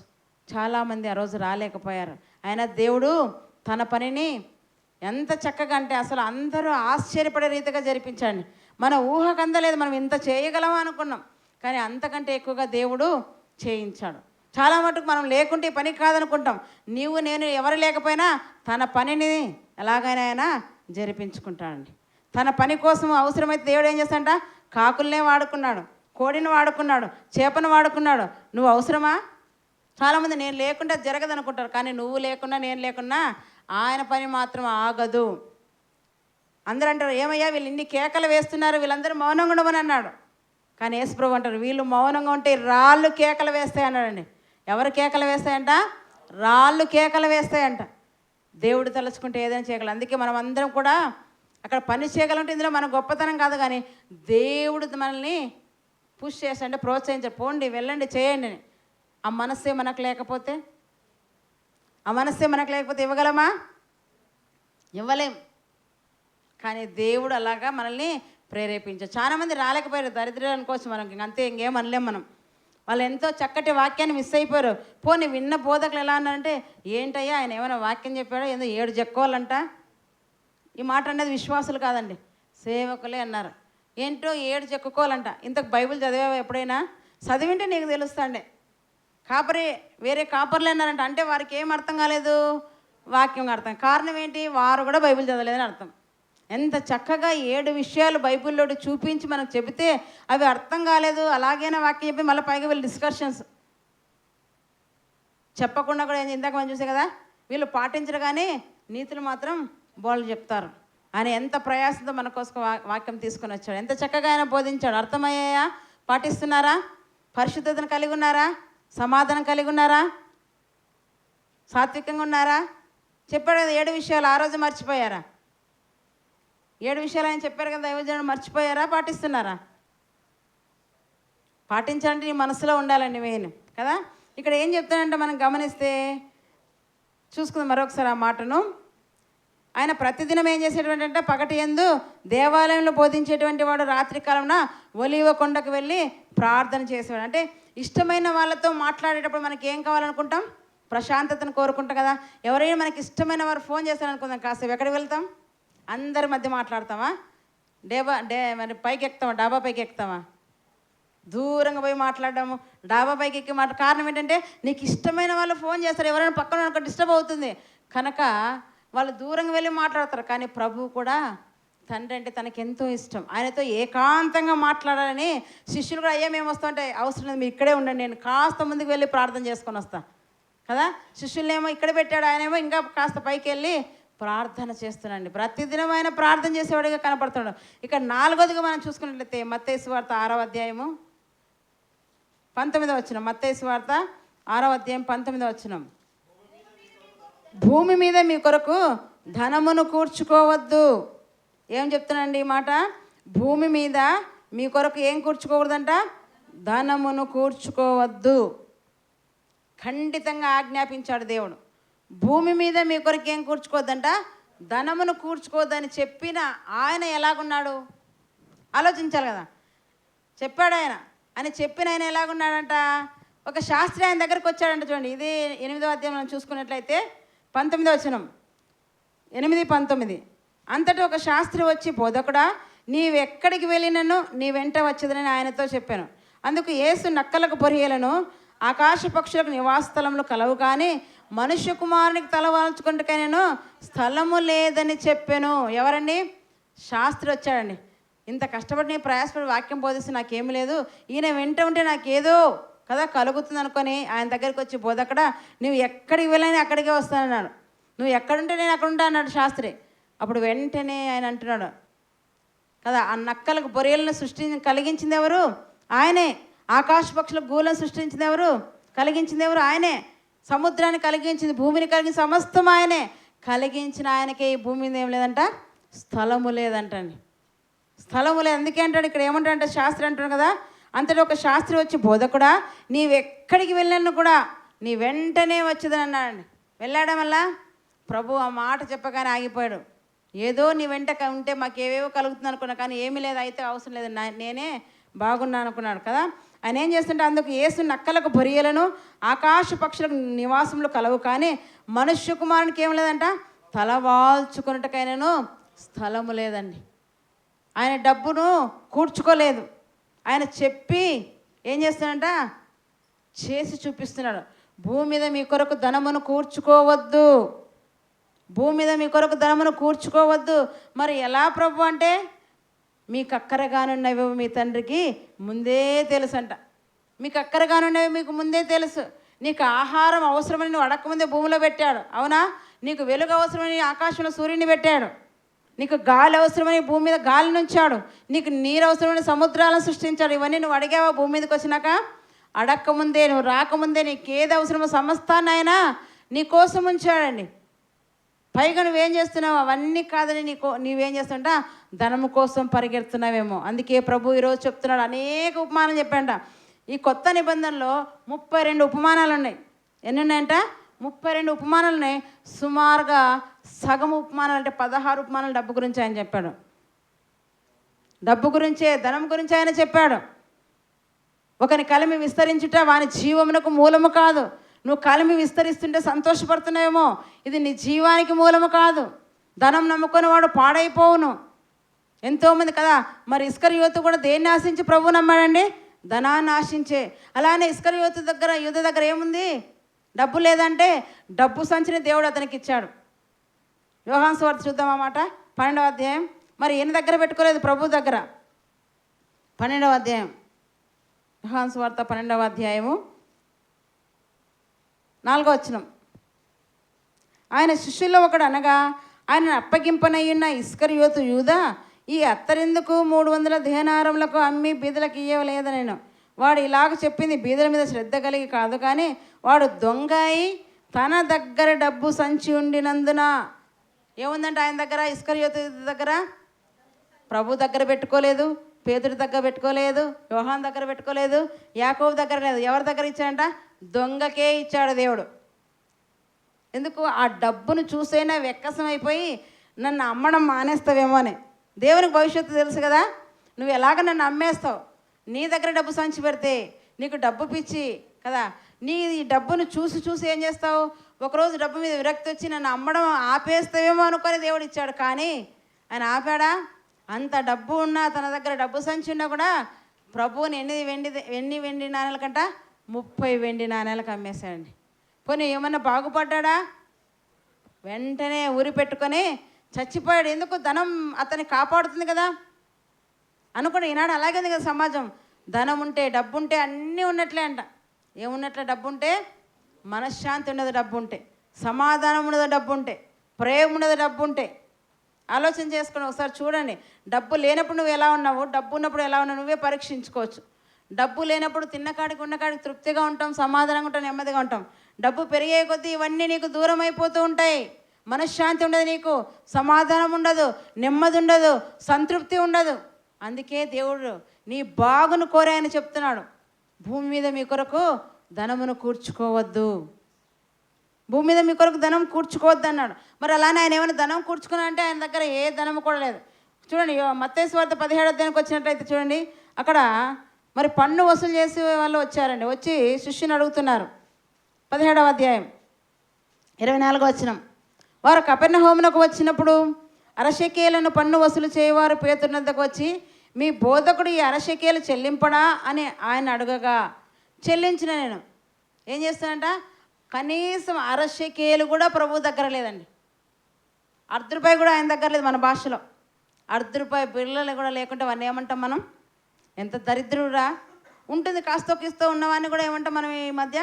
చాలామంది ఆ రోజు రాలేకపోయారు. అయినా దేవుడు తన పనిని ఎంత చక్కగా అంటే అసలు అందరూ ఆశ్చర్యపడే రీతిగా జరిపించండి. మన ఊహకు అందలేదు, మనం ఇంత చేయగలమా అనుకున్నాం, కానీ అంతకంటే ఎక్కువగా దేవుడు చేయించాడు. చాలా మటుకు మనం లేకుంటే పని కాదనుకుంటాం. నీవు నేను ఎవరు లేకపోయినా తన పనిని ఎలాగైనా ఆయన జరిపించుకుంటాడండి. తన పని కోసం అవసరమైతే దేవుడు ఏం చేస్తాడంట? కాకుల్నే వాడుకున్నాడు, కోడిని వాడుకున్నాడు, చేపను వాడుకున్నాడు. నువ్వు అవసరమా? చాలామంది నేను లేకుండా జరగదు అనుకుంటారు, కానీ నువ్వు లేకుండా నేను లేకున్నా ఆయన పని మాత్రం ఆగదు. అందరూ అంటారు, ఏమయ్యా వీళ్ళు ఇన్ని కేకలు వేస్తున్నారు, వీళ్ళందరూ మౌనంగా ఉండమని అన్నాడు. కానీ యేసుప్రభు అంటారు, వీళ్ళు మౌనంగా ఉంటే రాళ్ళు కేకలు వేస్తాయి అన్నాడండి. ఎవరు కేకలు వేస్తాయంట? రాళ్ళు కేకలు వేస్తాయంట. దేవుడు తలుచుకుంటే ఏదైనా చేయగలం. అందుకే మనం అందరం కూడా అక్కడ పని చేయగలంటే ఇందులో మన గొప్పతనం కాదు, కానీ దేవుడు మనల్ని పుష్ చేస్తాడంటే ప్రోత్సహించాడు. పోండి, వెళ్ళండి, చేయండి అని. ఆ మనస్సే మనకు లేకపోతే ఇవ్వగలమా? ఇవ్వలేం. కానీ దేవుడు అలాగా మనల్ని ప్రేరేపించాడు. చాలామంది రాలేకపోయారు, దరిద్రులు అనుకోవచ్చు మనం, అంతే, ఇంకేం అనలేం మనం. వాళ్ళు ఎంతో చక్కటి వాక్యాన్ని మిస్ అయిపోయారు. పోనీ విన్న బోధకులు ఎలా అన్నారంటే, ఏంటయ్యా ఆయన ఏమైనా వాక్యం చెప్పాడో, ఏదో 7 చెక్కోవాలంట. ఈ మాట అనేది విశ్వాసులు కాదండి, సేవకులే అన్నారు. ఏంటో 7 చెక్కుకోవాలంట. ఇంతకు బైబిల్ చదివావా ఎప్పుడైనా? చదివింటే నీకు తెలుస్తాండే. వేరే కాపర్లు అన్నారంట. అంటే వారికి ఏం అర్థం కాలేదు? వాక్యం అర్థం. కారణం ఏంటి? వారు కూడా బైబిల్ చదవలేదని అర్థం. ఎంత చక్కగా 7 విషయాలు బైబిల్లో చూపించి మనకు చెబితే అవి అర్థం కాలేదు, అలాగైనా వాక్యం చెప్పి మళ్ళీ పైగా వీళ్ళు డిస్కషన్స్ చెప్పకుండా కూడా ఇందాక మనం చూసే కదా, వీళ్ళు పాటించరు కానీ నీతులు మాత్రం బోళ్ళు చెప్తారు అని ఎంత ప్రయాసంతో మన కోసం వాక్యం తీసుకొని వచ్చాడు. ఎంత చక్కగా ఆయన బోధించాడు. అర్థమయ్యాయా? పాటిస్తున్నారా? పరిశుద్ధతను కలిగి ఉన్నారా? సమాధానం కలిగి ఉన్నారా? సాత్వికంగా ఉన్నారా? చెప్పాడు కదా 7 విషయాలు. ఆ రోజు మర్చిపోయారా? 7 విషయాలు ఆయన చెప్పారు కదా, దైవజనుడు, మర్చిపోయారా? పాటిస్తున్నారా? పాటించాలంటే నీ మనసులో ఉండాలండి మెయిన్ కదా. ఇక్కడ ఏం చెప్తానంటే మనం గమనిస్తే చూసుకుందాం మరొకసారి ఆ మాటను. ఆయన ప్రతిదినం ఏం చేసేటువంటి అంటే పగటి యందు దేవాలయంలో బోధించేటువంటి వాడు రాత్రి కాలంన ఒలీవ కొండకు వెళ్ళి ప్రార్థన చేసేవాడు. అంటే ఇష్టమైన వాళ్ళతో మాట్లాడేటప్పుడు మనకి ఏం కావాలనుకుంటాం? ప్రశాంతతను కోరుకుంటాం కదా. ఎవరైనా మనకి ఇష్టమైన వారు ఫోన్ చేస్తారనుకుందాం, కాసేపు ఎక్కడికి వెళ్తాం? అందరి మధ్య మాట్లాడతామా? మరి పైకి ఎక్కుతామా? డాబా పైకి ఎక్కుతామా? దూరంగా పోయి మాట్లాడడాము, డాబా పైకి ఎక్కి కారణం ఏంటంటే నీకు ఇష్టమైన వాళ్ళు ఫోన్ చేస్తారు, ఎవరైనా పక్కన డిస్టర్బ్ అవుతుంది కనుక వాళ్ళు దూరంగా వెళ్ళి మాట్లాడతారు. కానీ ప్రభువు కూడా తండ్రి అంటే తనకి ఎంతో ఇష్టం, ఆయనతో ఏకాంతంగా మాట్లాడాలని శిష్యులు కూడా అయ్యా మేము వస్తుంటే అవసరం లేదు, మీరు ఇక్కడే ఉండండి, నేను కాస్త ముందుకు వెళ్ళి ప్రార్థన చేసుకొని వస్తా కదా. శిష్యులనేమో ఇక్కడ పెట్టాడు, ఆయనేమో ఇంకా కాస్త పైకి వెళ్ళి ప్రార్థన చేస్తున్నాండి. ప్రతిదినం ఆయన ప్రార్థన చేసేవాడిగా కనపడుతున్నాడు. ఇక్కడ 4వదిగా మనం చూసుకున్నట్లయితే మత్తయి సువార్త 6వ అధ్యాయము 19వ వచనం. మత్తయి సువార్త 6వ అధ్యాయం 19వ వచనం. భూమి మీద మీ కొరకు ధనమును కూర్చుకోవద్దు. ఏం చెప్తున్నానండి ఈ మాట? భూమి మీద మీ కొరకు ఏం కూర్చుకోకూడదంట? ధనమును కూర్చుకోవద్దు. ఖండితంగా ఆజ్ఞాపించాడు దేవుడు. భూమి మీద మీ కొరకు ఏం కూర్చుకోవద్దంట? ధనమును కూర్చుకోవద్దని చెప్పిన ఆయన ఎలాగున్నాడు ఆలోచించాలి కదా. చెప్పాడు ఆయన అని చెప్పిన ఆయన ఎలాగున్నాడంట? ఒక శాస్త్రి ఆయన దగ్గరకు వచ్చాడంట. చూడండి, ఇది 8వ అధ్యాయం మనం చూసుకున్నట్లయితే 19వ వచనం, 8-19. అంతటా ఒక శాస్త్రి వచ్చి, బోధకుడా, నీవెక్కడికి వెళ్ళినను నీ వెంట వచ్చేదని ఆయనతో చెప్పాను. అందుకు యేసు నక్కలకు పొరియలను ఆకాశ పక్షులకు నివాస స్థలంలో కలవు, కానీ మనుష్య కుమారునికి తల వాల్చుకుంటకైనా స్థలము లేదని చెప్పాను. ఎవరండి? శాస్త్రి వచ్చాడండి. ఇంత కష్టపడి నీ ప్రయాసపడి వాక్యం బోధిస్తే నాకేమీ లేదు, ఈయన వెంట ఉంటే నాకేదో కదా కలుగుతుంది అనుకొని ఆయన దగ్గరికి వచ్చి, బోధకుడా, నువ్వు ఎక్కడికి వెళ్ళని అక్కడికే వస్తానన్నాడు. నువ్వు ఎక్కడుంటే నేను అక్కడ ఉంటా అన్నాడు శాస్త్రి. అప్పుడు వెంటనే ఆయన అంటున్నాడు కదా, ఆ నక్కలకు బొరియలను కలిగించింది ఎవరు? ఆయనే. ఆకాశ పక్షులకు గూళ్ళను సృష్టించింది ఎవరు? కలిగించింది ఎవరు? ఆయనే. సముద్రాన్ని కలిగించింది, భూమిని కలిగించి సమస్తం ఆయనే. కలిగించిన ఆయనకే ఈ భూమి మీద ఏం లేదంట, స్థలము లేదంటండి. స్థలము లేదు. అందుకే అంటాడు ఇక్కడ, ఏమంటాడంటే శాస్త్రి అంటాడు కదా, అంతటి ఒక శాస్త్రి వచ్చి, బోధకుడా నీవెక్కడికి వెళ్ళాను కూడా నీ వెంటనే వచ్చేదని అన్నాడండి. వెళ్ళాడం వల్ల ప్రభు ఆ మాట చెప్పగానే ఆగిపోయాడు. ఏదో నీ వెంట ఉంటే మాకు ఏవేవో కలుగుతుంది అనుకున్నా, కానీ ఏమీ లేదు, అయితే అవసరం లేదు, నేనే బాగున్నాను అనుకున్నాడు కదా. ఆయన ఏం చేస్తుంటే, అందుకు యేసు నక్కలకు బొరియలను ఆకాశ పక్షులకు నివాసంలో కలవు, కానీ మనుష్య కుమారునికి ఏం లేదంట, తలవాల్చుకున్నట్టుకైనాను స్థలము లేదండి. ఆయన డబ్బును కూర్చుకోలేదు. ఆయన చెప్పి ఏం చేస్తున్నాడంట, చేసి చూపిస్తున్నాడు. భూమి మీద మీ కొరకు ధనమును కూర్చుకోవద్దు, భూమి మీద మీ కొరకు ధనమును కూర్చుకోవద్దు. మరి ఎలా ప్రభు అంటే, మీకు అక్కరగానున్నవి మీ తండ్రికి ముందే తెలుసు అంట. మీకు అక్కరగానున్నవి మీకు ముందే తెలుసు. నీకు ఆహారం అవసరమని నువ్వు అడగకముందే భూమిలో పెట్టాడు, అవునా? నీకు వెలుగు అవసరమని ఆకాశంలో సూర్యుని పెట్టాడు. నీకు గాలి అవసరమని భూమి మీద గాలిని ఉంచాడు. నీకు నీరు అవసరమని సముద్రాలను సృష్టించాడు. ఇవన్నీ నువ్వు అడిగావా భూమి మీదకి వచ్చినాక? అడక్కముందే, నువ్వు రాకముందే నీకేది అవసరమో సమస్తాన్ని ఆయన నీ కోసం ఉంచాడండి. పైగా నువ్వేం చేస్తున్నావు? అవన్నీ కాదని నీవేం చేస్తావంట, ధనము కోసం పరిగెడుతున్నావేమో. అందుకే ప్రభు ఈరోజు చెప్తున్నాడు, అనేక ఉపమానాలు చెప్పాడంట. ఈ కొత్త నిబంధనలో 32 ఉపమానాలు ఉన్నాయి. ఎన్ని ఉన్నాయంట? 32 ఉపమానాలు ఉన్నాయి. సుమారుగా సగం ఉపమానాలు అంటే 16 ఉపమానాలు డబ్బు గురించి ఆయన చెప్పాడు. డబ్బు గురించే, ధనం గురించి ఆయన చెప్పాడు. ఒకని కలిమి విస్తరించుట వాని జీవమునకు మూలము కాదు. నువ్వు కలిమి విస్తరిస్తుంటే సంతోషపడుతున్నావేమో, ఇది నీ జీవానికి మూలము కాదు. ధనం నమ్ముకొని వాడు పాడైపోవును. ఎంతోమంది కదా. మరి ఇస్కరియోతు కూడా దేన్ని ఆశించి ప్రభువు నమ్మాడండి? ధనాన్ని ఆశించే. అలానే ఇస్కరియోతు దగ్గర, యూదా దగ్గర ఏముంది? డబ్బు లేదంటే డబ్బు సంచిని దేవుడు అతనికి ఇచ్చాడు. యోహాను సువార్త చూద్దాం అన్నమాట, 12వ అధ్యాయం. మరి ఈయన దగ్గర పెట్టుకోలేదు, ప్రభు దగ్గర. 12వ అధ్యాయం, యోహాను సువార్త 12వ అధ్యాయము 4వ వచనం. ఆయన శిష్యుల్లో ఒకడు అనగా, ఆయన అప్పగింపనయ్యున్న ఇస్కరియోతు యూదా, ఈ అత్తరెందుకు 300 దేనారములకు అమ్మి బీదలకు ఇయ్యలేదా నేను? వాడు ఇలాగ చెప్పింది బీదల మీద శ్రద్ధ కలిగి కాదు, కానీ వాడు దొంగాయి తన దగ్గర డబ్బు సంచి ఉండినందున. ఏముందంటే ఆయన దగ్గర? ఇస్కరియోతు దగ్గర ప్రభు దగ్గర పెట్టుకోలేదు, పేతుడి దగ్గర పెట్టుకోలేదు, యోహాను దగ్గర పెట్టుకోలేదు, యాకోబు దగ్గర లేదు. ఎవరి దగ్గర ఇచ్చాడంట? దొంగకే ఇచ్చాడు దేవుడు. ఎందుకు? ఆ డబ్బును చూసైనా వెక్కసం అయిపోయి నన్ను అమ్మడం మానేస్తావేమో అని. దేవునికి భవిష్యత్తు తెలుసు కదా. నువ్వు ఎలాగ నన్ను అమ్మేస్తావు? నీ దగ్గర డబ్బు సంచి పెడితే నీకు డబ్బు పిచ్చి కదా. నీ డబ్బును చూసి చూసి ఏం చేస్తావు? ఒకరోజు డబ్బు మీద విరక్తి వచ్చి నన్ను అమ్మడం ఆపేస్తావేమో అనుకొని దేవుడు ఇచ్చాడు. కానీ ఆయన ఆపాడా? అంత డబ్బు ఉన్నా, తన దగ్గర డబ్బు సంచి ఉన్నా కూడా ప్రభువుని ఎన్ని వెండి నాణ్యాల కంట 30 వెండి నాణ్యాలకు అమ్మేశాడండి. పోనీ ఏమన్నా బాగుపడ్డా? వెంటనే ఊరి పెట్టుకొని చచ్చిపోయాడు. ఎందుకు? ధనం అతన్ని కాపాడుతుంది కదా అనుకోండి. ఈనాడు అలాగే ఉంది కదా సమాజం. ధనం ఉంటే, డబ్బు ఉంటే అన్నీ ఉన్నట్లే అంట. ఏమున్నట్లే? డబ్బు ఉంటే మనశ్శాంతి ఉండదు, డబ్బు ఉంటే సమాధానం ఉండదు, డబ్బు ఉంటే ప్రేమ ఉండదు, డబ్బు ఉంటే. ఆలోచన చేసుకుని ఒకసారి చూడండి. డబ్బు లేనప్పుడు నువ్వు ఎలా ఉన్నావు, డబ్బు ఉన్నప్పుడు ఎలా ఉన్నావు నువ్వే పరీక్షించుకోవచ్చు. డబ్బు లేనప్పుడు తిన్నకాడికి ఉన్నకాడికి తృప్తిగా ఉంటాం, సమాధానంగా ఉంటాం, నెమ్మదిగా ఉంటాం. డబ్బు పెరిగే కొద్దీ ఇవన్నీ నీకు దూరం అయిపోతూ ఉంటాయి. మనశ్శాంతి ఉండదు, నీకు సమాధానం ఉండదు, నెమ్మది ఉండదు, సంతృప్తి ఉండదు. అందుకే దేవుడు నీ బాగును కోరే అని చెప్తున్నాడు. భూమి మీద మీ కొరకు ధనమును కూర్చుకోవద్దు, భూమి మీద మీ కొరకు ధనం కూర్చుకోవద్దు అన్నాడు. మరి అలానే ఆయన ఏమైనా ధనం కూర్చుకున్నా అంటే ఆయన దగ్గర ఏ ధనము కూడా లేదు. చూడండి, మత్తయి సువార్త 17వ అధ్యాయానికి వచ్చినట్లయితే చూడండి, అక్కడ మరి పన్ను వసూలు చేసే వాళ్ళు వచ్చారండి. వచ్చి శిష్యుని అడుగుతున్నారు. 17వ అధ్యాయం 24వ వచనం. వారు కపెర్నహూమునకు వచ్చినప్పుడు అరశకేలను పన్ను వసూలు చేయవారు పేతురు వద్దకు వచ్చి, మీ బోధకుడు ఈ అరశకేలు చెల్లింపడా అని ఆయన అడగగా, చెల్లించిన నేను. ఏం చేస్తానంట? కనీసం అరశకేలు కూడా ప్రభు దగ్గర లేదండి. ₹1 కూడా ఆయన దగ్గర లేదు. మన భాషలో ₹1 బిళ్ళలు కూడా లేకుంటే వాడిని ఏమంటాం మనం? ఎంత దరిద్రుడా ఉంటుంది. కాస్తో కిస్తో ఉన్నవాడిని కూడా ఏమంటాం మనం ఈ మధ్య?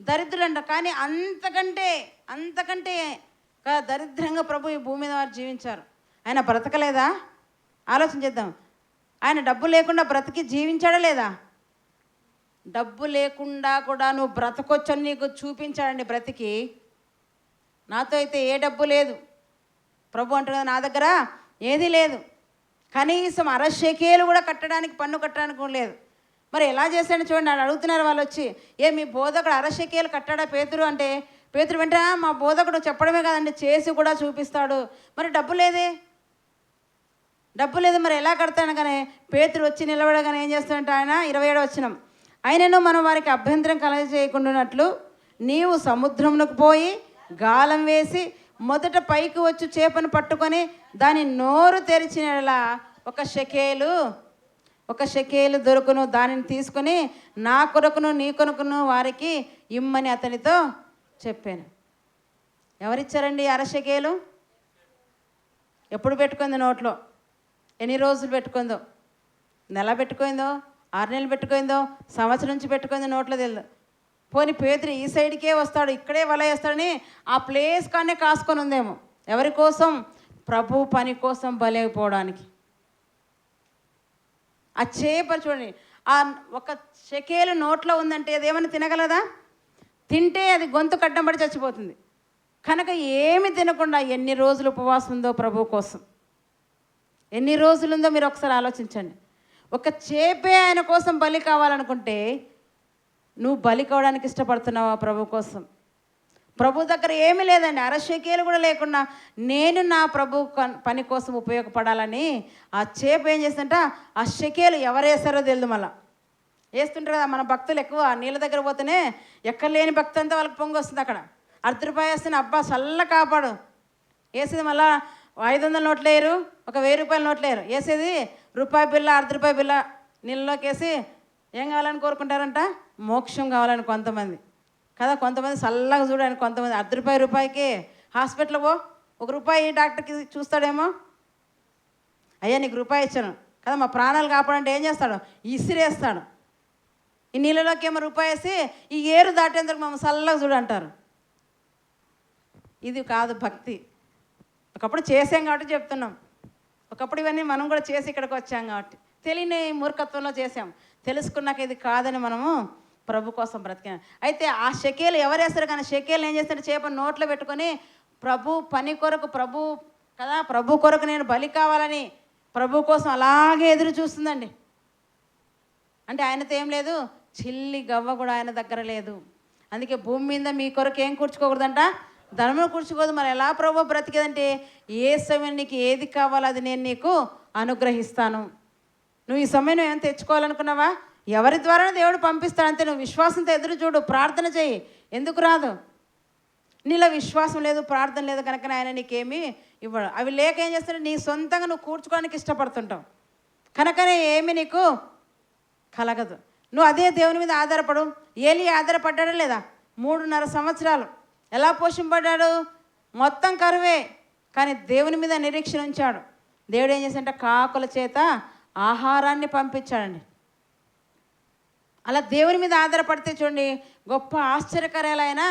దరిద్రుడు అంట. కానీ అంతకంటే దరిద్రంగా ప్రభు ఈ భూమి మీద వారు జీవించారు. ఆయన బ్రతకలేదా? ఆలోచన చేద్దాం. ఆయన డబ్బు లేకుండా బ్రతికి జీవించాడా లేదా? డబ్బు లేకుండా కూడా నువ్వు బ్రతకొచ్చని నీకు చూపించాడండి బ్రతికి. నాతో అయితే ఏ డబ్బు లేదు, ప్రభు అంటున్నది నా దగ్గర ఏదీ లేదు, కనీసం అరశకేలు కూడా కట్టడానికి, పన్ను కట్టడానికి కూడా లేదు. మరి ఎలా చేశాడు చూడండి. అడుగుతున్నారు వాళ్ళు వచ్చి, మీ బోధకుడు అరశకేలు కట్టాడా పేతురు అంటే, పేతురు వెంటనే మా బోధకుడు చెప్పడమే కదండి, చేసి కూడా చూపిస్తాడు. మరి డబ్బు లేదే, డబ్బు లేదు, మరి ఎలా కడతాను? కానీ పేతురు వచ్చి నిలబడగానే ఏం చేస్తాడంటే ఆయన 27వ వచనం, ఆయనను మనం వారికి అభ్యంతరం కలగజేయకుండానట్లు నీవు సముద్రమునకు పోయి గాలం వేసి మొదట పైకి వచ్చి చేపను పట్టుకొని దాని నోరు తెరిచినలా ఒక షెకేలు దొరుకును, దానిని తీసుకొని నా కొరకును నీ కొరకును వారికి ఇమ్మని అతనితో చెప్పాను. ఎవరిచ్చారండి అరశకేలు? ఎప్పుడు పెట్టుకుంది నోట్లో? ఎన్ని రోజులు పెట్టుకుందో? నెల పెట్టుకుందో, 6 నెలలు పెట్టుకుందో, సంవత్సరం నుంచి పెట్టుకుందో నోట్లో తెలియదు. పోనీ పేతురు ఈ సైడ్కే వస్తాడు, ఇక్కడే వల వేస్తాడని ఆ ప్లేస్ కానీ కాసుకొని ఉందేమో. ఎవరి కోసం? ప్రభు పని కోసం బలైపోవడానికి. ఆ చేప చూడండి, ఆ ఒక షెకేలు నోట్లో ఉందంటే అదేమైనా తినగలదా? తింటే అది గొంతు కడ్డం పడి చచ్చిపోతుంది. కనుక ఏమి తినకుండా ఎన్ని రోజులు ఉపవాసం ఉందో ప్రభు కోసం, ఎన్ని రోజులు ఉందో మీరు ఒకసారి ఆలోచించండి. ఒక చేపే ఆయన కోసం బలి కావాలనుకుంటే నువ్వు బలి కావడానికి ఇష్టపడుతున్నావా ప్రభు కోసం? ప్రభు దగ్గర ఏమీ లేదండి, అరశకేలు కూడా లేకుండా నేను నా ప్రభు పని కోసం ఉపయోగపడాలని ఆ చేప ఏం చేస్తుంట, ఆ షకేలు ఎవరు వేస్తారో తెలియదు, మళ్ళీ వేస్తుంటారు కదా మన భక్తులు. ఎక్కువ నీళ్ళ దగ్గర పోతేనే ఎక్కడ లేని భక్తి అంతా వాళ్ళకి పొంగి వస్తుంది. అక్కడ ₹10 వేస్తేనే అబ్బా చల్ల కాపాడు వేసేది. మళ్ళీ 500 నోట్లు వేయరు, ఒక 1000 నోట్లు వేయరు, వేసేది రూపాయి బిల్ల, ₹10 బిల్ల నీళ్ళలోకి వేసి ఏం కావాలని కోరుకుంటారంట? మోక్షం కావాలని కొంతమంది కదా. కొంతమంది చల్లగా చూడని, కొంతమంది ₹10 హాస్పిటల్ పో, ₹1 డాక్టర్కి చూస్తాడేమో, అయ్యా నీకు రూపాయి ఇచ్చాను కదా మా ప్రాణాలు కాపాడంటే ఏం చేస్తాడు? ఇసిరేస్తాడు. ఈ నీళ్ళలోకి ఏమో రూపాయి వేసి ఈ ఏరు దాటేందుకు మమ్మల్ని చల్లగా చూడంటారు. ఇది కాదు భక్తి. ఒకప్పుడు చేసాం కాబట్టి చెప్తున్నాం, ఒకప్పుడు ఇవన్నీ మనం కూడా చేసి ఇక్కడికి వచ్చాం కాబట్టి తెలియని మూర్ఖత్వంలో చేసాం. తెలుసుకున్నాక ఇది కాదని మనము ప్రభు కోసం బ్రతికాం. అయితే ఆ షకేలు ఎవరు వేస్తారు? కానీ షకేలు ఏం చేస్తాడు? చేప నోట్లో పెట్టుకొని ప్రభు పని కొరకు, ప్రభు కొరకు నేను బలి కావాలని ప్రభు కోసం అలాగే ఎదురు చూస్తుందండి. అంటే ఆయనతో ఏం లేదు, చిల్లి గవ్వ కూడా ఆయన దగ్గర లేదు. అందుకే భూమి మీద మీ కొరకు ఏం కూర్చుకోకూడదంట? ధనమును కూర్చుకోదు. మరి ఎలా ప్రభు బ్రతికేదంటే, ఏ సమయం నీకు ఏది కావాలో అది నేను నీకు అనుగ్రహిస్తాను. నువ్వు ఈ సమయం నువ్వు ఏమైనా తెచ్చుకోవాలనుకున్నావా? ఎవరి ద్వారానే దేవుడు పంపిస్తాడంతే. నువ్వు విశ్వాసంతో ఎదురు చూడు, ప్రార్థన చేయి. ఎందుకు రాదు? నీలో విశ్వాసం లేదు, ప్రార్థన లేదు కనుక ఆయన నీకేమీ ఇవ్వడు. అవి లేక ఏం చేస్తాడు? నీ సొంతంగా నువ్వు కూర్చుకోవడానికి ఇష్టపడుతుంటావు కనుకనే ఏమి నీకు కలగదు. నువ్వు అదే దేవుని మీద ఆధారపడు. ఏలి ఆధారపడ్డాడా లేదా? 3.5 సంవత్సరాలు ఎలా పోషింపడ్డాడు? మొత్తం కరువే, కానీ దేవుని మీద నిరీక్షణ ఉంచాడు. దేవుడు ఏం చేశాడంటే కాకుల చేత ఆహారాన్ని పంపించాడండి. అలా దేవుని మీద ఆధారపడితే చూడండి గొప్ప ఆశ్చర్యకరాలైనా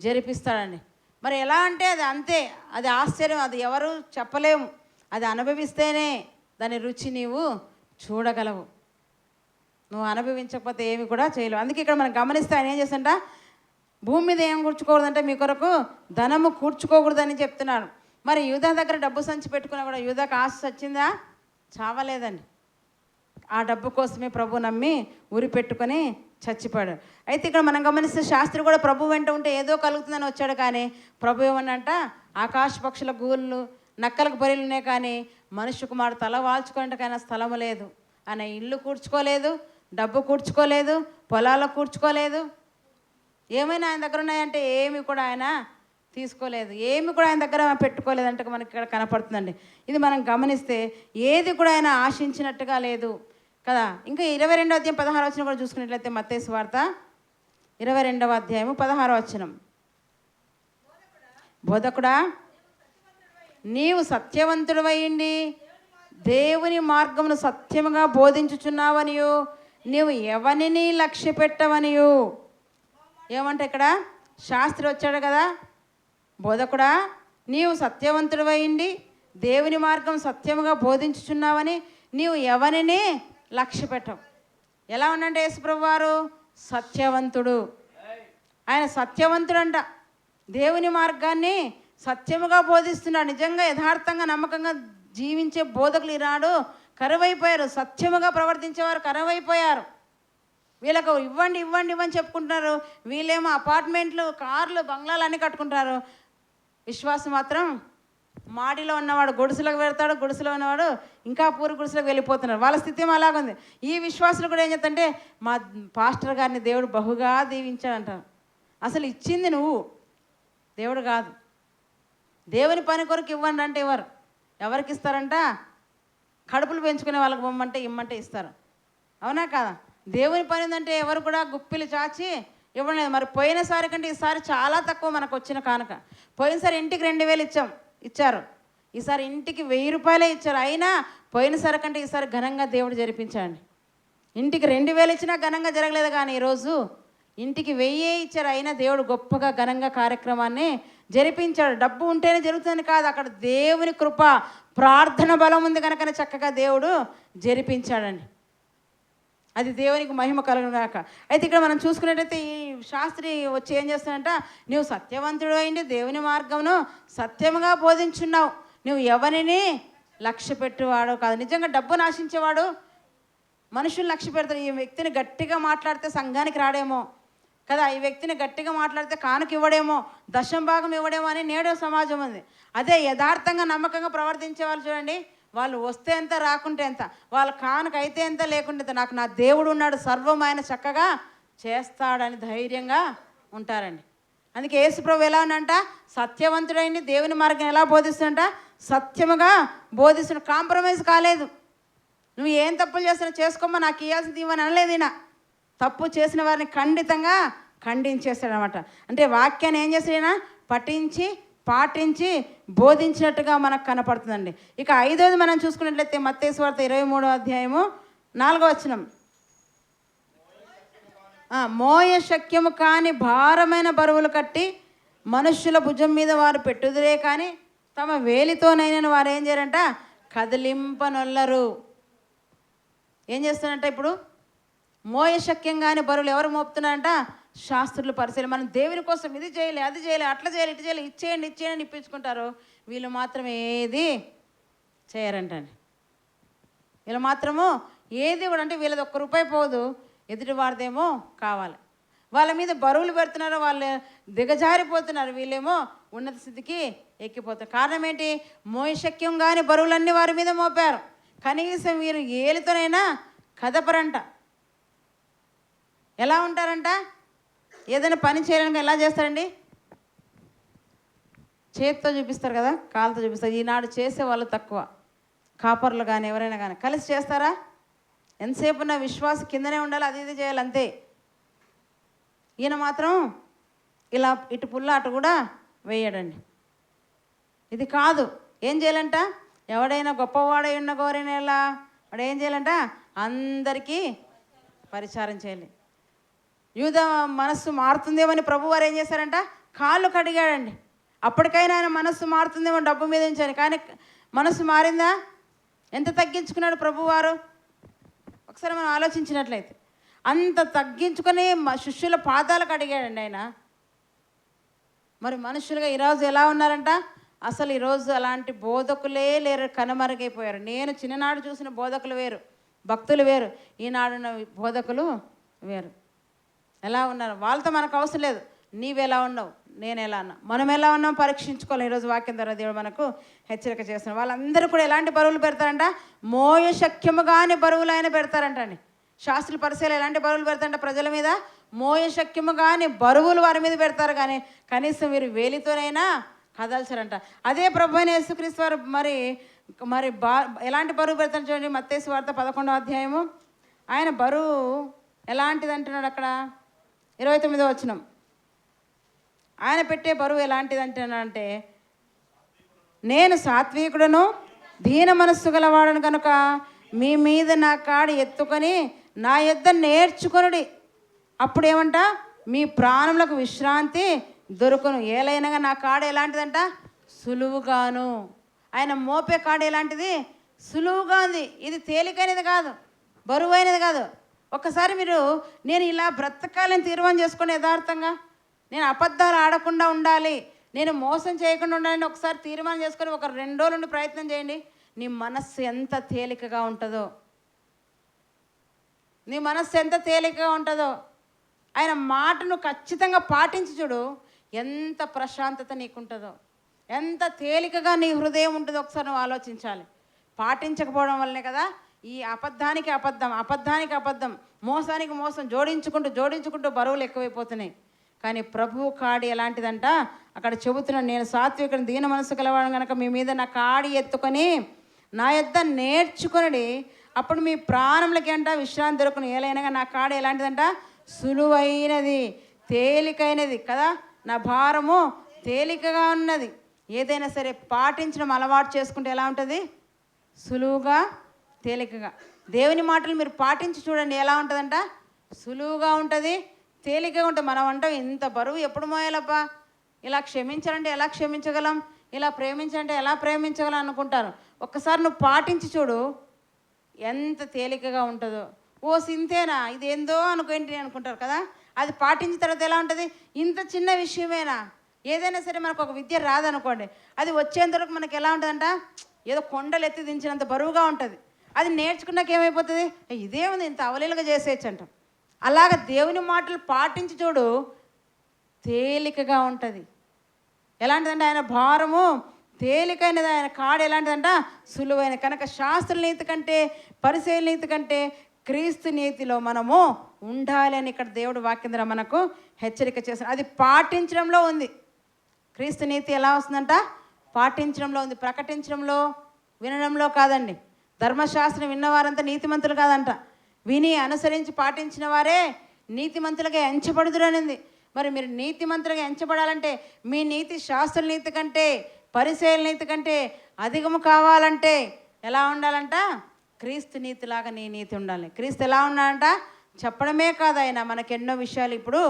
జరిపిస్తాడండి. మరి ఎలా అంటే అది అంతే, అది ఆశ్చర్యం, అది ఎవరు చెప్పలేము. అది అనుభవిస్తేనే దాని రుచి నీవు చూడగలవు. నువ్వు అనుభవించకపోతే ఏమి కూడా చేయలేవు. అందుకే ఇక్కడ మనం గమనిస్తే ఆయన ఏం చేస్తుంట, భూమి మీద ఏం కూర్చుకోకూడదంటే మీ కొరకు ధనము కూర్చుకోకూడదని చెప్తున్నాడు. మరి యూదా దగ్గర డబ్బు సంచి పెట్టుకున్నా కూడా యూదాకు ఆశ వచ్చిందా? చావలేదండి. ఆ డబ్బు కోసమే ప్రభు నమ్మి ఉరి పెట్టుకొని చచ్చిపోయాడు. అయితే ఇక్కడ మనం గమనిస్తే శాస్త్రి కూడా ప్రభు వెంట ఉంటే ఏదో కలుగుతుందని వచ్చాడు. కానీ ప్రభు ఏమన్నంట, ఆకాశ పక్షుల గూళ్ళు, నక్కలకు బరిలునే కానీ మనుష్య కుమారుడు తల వాల్చుకోవడానికైనా స్థలము లేదు. ఆయన ఇల్లు కూర్చుకోలేదు, డబ్బు కూర్చుకోలేదు, పొలాలు కూర్చుకోలేదు. ఏమైనా ఆయన దగ్గర ఉన్నాయంటే ఏమి కూడా ఆయన తీసుకోలేదు, ఏమి కూడా ఆయన దగ్గర పెట్టుకోలేదంటే మనకి ఇక్కడ కనపడుతుందండి. ఇది మనం గమనిస్తే ఏది కూడా ఆయన ఆశించినట్టుగా లేదు కదా. ఇంకా 22వ అధ్యాయం 16వ వచనం కూడా చూసుకున్నట్లయితే మత్తయి సువార్త 22వ అధ్యాయము 16వ వచనం, బోధకుడా నీవు సత్యవంతుడవయ్యిండి దేవుని మార్గమును సత్యముగా బోధించుచున్నావనియు నీవు ఎవరిని లక్ష్య పెట్టవనియు. ఏమంటే ఇక్కడ శాస్త్రి వచ్చాడు కదా, బోధకుడా నీవు సత్యవంతుడివైండి దేవుని మార్గం సత్యముగా బోధించుచున్నావని నీవు ఎవరిని లక్ష్య పెట్టవు. ఎలా ఉండంటే యేసుప్రభు వారు సత్యవంతుడు. ఆయన సత్యవంతుడంట. దేవుని మార్గాన్ని సత్యముగా బోధిస్తున్నాడు. నిజంగా యథార్థంగా నమ్మకంగా జీవించే బోధకులు ఈనాడు కరువైపోయారు. సత్యముగా ప్రవర్తించేవారు కరువైపోయారు. వీళ్ళకు ఇవ్వండి ఇవ్వండి ఇవ్వని చెప్పుకుంటున్నారు. వీళ్ళేమో అపార్ట్మెంట్లు, కార్లు, బంగ్లాలు అన్నీ కట్టుకుంటారు. విశ్వాసం మాత్రం మాడిలో ఉన్నవాడు గుడిసెలకు వెళ్తాడు, గుడిసెలో ఉన్నవాడు ఇంకా పూరి గుడిసెలకు వెళ్ళిపోతున్నారు. వాళ్ళ స్థితి అలాగుంది. ఈ విశ్వాసులు కూడా ఏం చేస్తుంటే మా పాస్టర్ గారిని దేవుడు బహుగా దీవించాడంటారు. అసలు ఇచ్చింది నువ్వు, దేవుడు కాదు. దేవుని పని కొరకు ఇవ్వండి అంటే ఇవ్వరు. ఎవరికి ఇస్తారంట? కడుపులు పెంచుకునే వాళ్ళకి ఇవ్వమంటే ఇమ్మంటే ఇస్తారు. అవునా కాదా? దేవుని పని ఏంటంటే ఎవరు కూడా గుప్పిలు చాచి ఇవ్వలేదు. మరి పోయినసారి కంటే ఈసారి చాలా తక్కువ మనకు వచ్చిన కానుక. పోయినసారి ఇంటికి 2000 ఇచ్చారు, ఈసారి ఇంటికి 1000 రూపాయలే ఇచ్చారు. అయినా పోయినసారి కంటే ఈసారి ఘనంగా దేవుడు జరిపించాడు. ఇంటికి 2000 ఇచ్చినా ఘనంగా జరగలేదు, కానీ ఈరోజు ఇంటికి 1000 ఇచ్చారు. అయినా దేవుడు గొప్పగా ఘనంగా కార్యక్రమాన్ని జరిపించాడు. డబ్బు ఉంటేనే జరుగుతుంది కాదు, అక్కడ దేవుని కృప, ప్రార్థన బలం ఉంది కనుకనే చక్కగా దేవుడు జరిపించాడండి. అది దేవునికి మహిమ కలుగుగాక. అయితే ఇక్కడ మనం చూసుకున్నట్టయితే ఈ శాస్త్రి వచ్చి ఏం చేస్తాడంట, నువ్వు సత్యవంతుడు అయింది దేవుని మార్గమును సత్యముగా బోధించున్నావు, నువ్వు ఎవరిని లక్ష్య పెట్టువాడు కాదు. నిజంగా డబ్బు నాశించేవాడు మనుషులు లక్ష్య పెడతాడు. ఈ వ్యక్తిని గట్టిగా మాట్లాడితే సంఘానికి రాడేమో కదా, ఈ వ్యక్తిని గట్టిగా మాట్లాడితే కానుక ఇవ్వడేమో, దశం భాగం ఇవ్వడేమో అని నేడు సమాజం ఉంది. అదే యథార్థంగా నమ్మకంగా ప్రవర్తించే వాళ్ళు చూడండి, వాళ్ళు వస్తే ఎంత రాకుంటే ఎంత, వాళ్ళ కానుక అయితే ఎంత లేకుంటే ఎంత, నాకు నా దేవుడు ఉన్నాడు, సర్వం ఆయన చక్కగా చేస్తాడని ధైర్యంగా ఉంటారండి. అందుకే యేసుప్రభు ఎలా ఉన్నంట, సత్యవంతుడైంది దేవుని మార్గం ఎలా బోధిస్తుందంట, సత్యముగా బోధిస్తున్న, కాంప్రమైజ్ కాలేదు. నువ్వు ఏం తప్పులు చేస్తున్నా చేసుకోమా, నాకు ఇవ్వాల్సింది ఇవ్వని అనలేదు. ఈయన తప్పు చేసిన వారిని ఖండితంగా ఖండించేస్తాడనమాట. అంటే వాక్యాన్ని ఏం చేస్తాడైనా పఠించి పాటించి బోధించినట్టుగా మనకు కనపడుతుందండి. ఇక 5వది మనం చూసుకున్నట్లయితే మత్తయి సువార్త 23:4 మోయ శక్యము కాని భారమైన బరువులు కట్టి మనుష్యుల భుజం మీద వారు పెట్టుదురే కానీ తమ వేలితోనైనా వారు ఏం చేయరంట, కదిలింపనొల్లరు. ఏం చేస్తారంట, ఇప్పుడు మోయ శక్యం కాని బరువులు ఎవరు మోపుతున్నారంట, శాస్త్రులు, పరిశీలన. మనం దేవుని కోసం ఇది చేయలే, అది చేయలే, అట్లా చేయాలి, ఇటు చేయాలి, ఇచ్చేయండి ఇచ్చేయండి ఇప్పించుకుంటారు. వీళ్ళు మాత్రం ఏది చేయరంటండి. వీళ్ళు మాత్రము ఏది కూడా అంటే వీళ్ళది ₹1 పోదు, ఎదుటి వారిదేమో కావాలి. వాళ్ళ మీద బరువులు పెడుతున్నారు, వాళ్ళు దిగజారిపోతున్నారు, వీళ్ళేమో ఉన్నత స్థితికి ఎక్కిపోతారు. కారణం ఏంటి, మోయశక్యం కానీ బరువులన్నీ వారి మీద మోపారు. కనీసం వీరు ఏలితోనైనా కదపరంట. ఎలా ఉంటారంట, ఏదైనా పని చేయడానికి ఎలా చేస్తారండి, చేతితో చూపిస్తారు కదా, కాళ్ళతో చూపిస్తారు. ఈనాడు చేసే వాళ్ళు తక్కువ, కాపర్లు కానీ ఎవరైనా కానీ కలిసి చేస్తారా? ఎంతసేపు నా విశ్వాసం కిందనే ఉండాలి, అది ఇది చేయాలి అంతే. ఈయన మాత్రం ఇలా ఇటు పుల్ల అటు కూడా వేయడండి. ఇది కాదు. ఏం చేయాలంట, ఎవడైనా గొప్పవాడై ఉన్న గోరైనా ఎలా వాడు ఏం చేయాలంట, అందరికీ పరిచారం చేయాలి. యూద మనస్సు మారుతుందేమని ప్రభువారు ఏం చేశారంట, కాళ్ళు కడిగాడండి. అప్పటికైనా ఆయన మనస్సు మారుతుందేమో డబ్బు మీద ఉంచాను, కానీ మనస్సు మారిందా? ఎంత తగ్గించుకున్నాడు ప్రభువారు ఒకసారి మనం ఆలోచించినట్లయితే. అంత తగ్గించుకొని శిష్యుల పాదాలు కడిగాడండి ఆయన. మరి మనుషులుగా ఈరోజు ఎలా ఉన్నారంట, అసలు ఈరోజు అలాంటి బోధకులే లేరు, కనుమరుగైపోయారు. నేను చిన్ననాడు చూసిన బోధకులు వేరు, భక్తులు వేరు, ఈనాడున్న బోధకులు వేరు. ఎలా ఉన్నారు వాళ్ళతో మనకు అవసరం లేదు. నీవెలా ఉన్నావు, నేను ఎలా ఉన్నా, మనం ఎలా ఉన్నాం పరీక్షించుకోవాలి. ఈరోజు వాక్యం ద్వారా దేవుడు మనకు హెచ్చరిక చేస్తున్నాడు. వాళ్ళందరూ కూడా ఎలాంటి బరువులు పెడతారంట, మోయ శక్యము కాని బరువులు ఆయన పెడతారంటండి. శాస్త్రుల పరిశీలన ఎలాంటి బరువులు పెడతారంట, ప్రజల మీద మోయ శక్యము కాని బరువులు వారి మీద పెడతారు, కానీ కనీసం వీరు వేలితోనైనా కదల్చరంట. అదే ప్రభు అయిన యేసుక్రీస్తు వారు మరి మరి ఎలాంటి బరువు పెడతారు చూడండి, మత్తయి సువార్త 11వ ఆయన బరువు ఎలాంటిది అంటున్నాడు అక్కడ 29వ ఆయన పెట్టే బరువు ఎలాంటిది అంటున్నాడంటే, నేను సాత్వికుడును దీన మనస్సు గలవాడను కనుక మీ మీద నా కాడి ఎత్తుకొని నా యొద్ద నేర్చుకొనుడి, అప్పుడేమంట మీ ప్రాణములకు విశ్రాంతి దొరుకును. ఏలైనగా నా కాడ ఎలాంటిదంట, సులువుగాను. ఆయన మోపే కాడి ఎలాంటిది? సులువుగా ఉంది. ఇది తేలికైనది కాదు, బరువైనది కాదు. ఒక్కసారి మీరు నేను ఇలా బ్రతకాలని తీర్మానం చేసుకొని యథార్థంగా నేను అబద్ధాలు ఆడకుండా ఉండాలి, నేను మోసం చేయకుండా ఉండాలని ఒకసారి తీర్మానం చేసుకొని ఒక 2 రోజుల నుండి ప్రయత్నం చేయండి. నీ మనస్సు ఎంత తేలికగా ఉంటుందో, నీ మనస్సు ఎంత తేలికగా ఉంటుందో. ఆయన మాటను ఖచ్చితంగా పాటించి చూడు, ఎంత ప్రశాంతత నీకుంటుందో, ఎంత తేలికగా నీ హృదయం ఉంటుందో ఒకసారి నువ్వు ఆలోచించాలి. పాటించకపోవడం వల్లనే కదా ఈ అబద్ధానికి అబద్ధం, అబద్ధానికి అబద్ధం, మోసానికి మోసం జోడించుకుంటూ బరువులు ఎక్కువైపోతున్నాయి. కానీ ప్రభువు కాడి ఎలాంటిదంట అక్కడ చెబుతున్నాడు, నేను సాత్వికుని దీన మనసు కలవాడు కనుక మీ మీద నా కాడి ఎత్తుకొని నా యొద్ద నేర్చుకొనడి, అప్పుడు మీ ప్రాణములకి అంట విశ్రాంతి దొరుకును. ఏలైనగా నా కాడి ఎలాంటిదంట? సులువైనది, తేలికైనది కదా. నా భారము తేలికగా ఉన్నది. ఏదైనా సరే పాటించడం అలవాటు చేసుకుంటే ఎలా ఉంటుంది? సులువుగా, తేలికగా. దేవుని మాటలు మీరు పాటించి చూడండి, ఎలా ఉంటుందంట? సులువుగా ఉంటుంది, తేలికగా ఉంటుంది. మనం అంటాం ఇంత బరువు ఎప్పుడు మోయాలబ్బా, ఇలా క్షమించాలంటే ఎలా క్షమించగలం, ఇలా ప్రేమించాలంటే ఎలా ప్రేమించగలం అనుకుంటారు. ఒక్కసారి నువ్వు పాటించి చూడు ఎంత తేలికగా ఉంటుందో. ఓ సింతేనా, ఇది ఏందో అనుకోండి అనుకుంటారు కదా. అది పాటించిన తర్వాత ఎలా ఉంటుంది? ఇంత చిన్న విషయమేనా? ఏదైనా సరే మనకు ఒక విద్య రాదనుకోండి, అది వచ్చేంత వరకు మనకి ఎలా ఉంటుందంట? ఏదో కొండలు ఎత్తి దించినంత బరువుగా ఉంటుంది. అది నేర్చుకున్నాక ఏమైపోతుంది? ఇదేముంది, ఇంత అవలీలుగా చేసేయచ్చు అంటాం. అలాగ దేవుని మాటలు పాటించి చూడు, తేలికగా ఉంటుంది. ఎలాంటిదంటే ఆయన భారము తేలికైనది, ఆయన కాడు ఎలాంటిదంట? సులువైన. కనుక శాస్త్రుల నీతి కంటే పరిసయ్యుల నీతి కంటే క్రీస్తు నీతిలో మనము ఉండాలి అని ఇక్కడ దేవుడు వాక్యం ద్వారా మనకు హెచ్చరిక చేస్తాడు. అది పాటించడంలో ఉంది. క్రీస్తు నీతి ఎలా వస్తుందంట? పాటించడంలో ఉంది, ప్రకటించడంలో, వినడంలో కాదండి. ధర్మశాస్త్రం విన్నవారంతా నీతిమంతులు కాదంట, విని అనుసరించి పాటించిన వారే నీతిమంతులుగా ఎంచబడుదురు అనింది. మరి మీరు నీతిమంతులుగా ఎంచబడాలంటే మీ నీతి శాస్త్రుల నీతి కంటే పరిసయ్యుల నీతి కంటే అధికము కావాలంటే ఎలా ఉండాలంట? క్రీస్తు నీతిలాగా నీ నీతి ఉండాలి. క్రీస్తు ఎలా ఉన్నాడంట? చెప్పడమే కాదు, ఆయన మనకు ఎన్నో విషయాలు ఇప్పుడు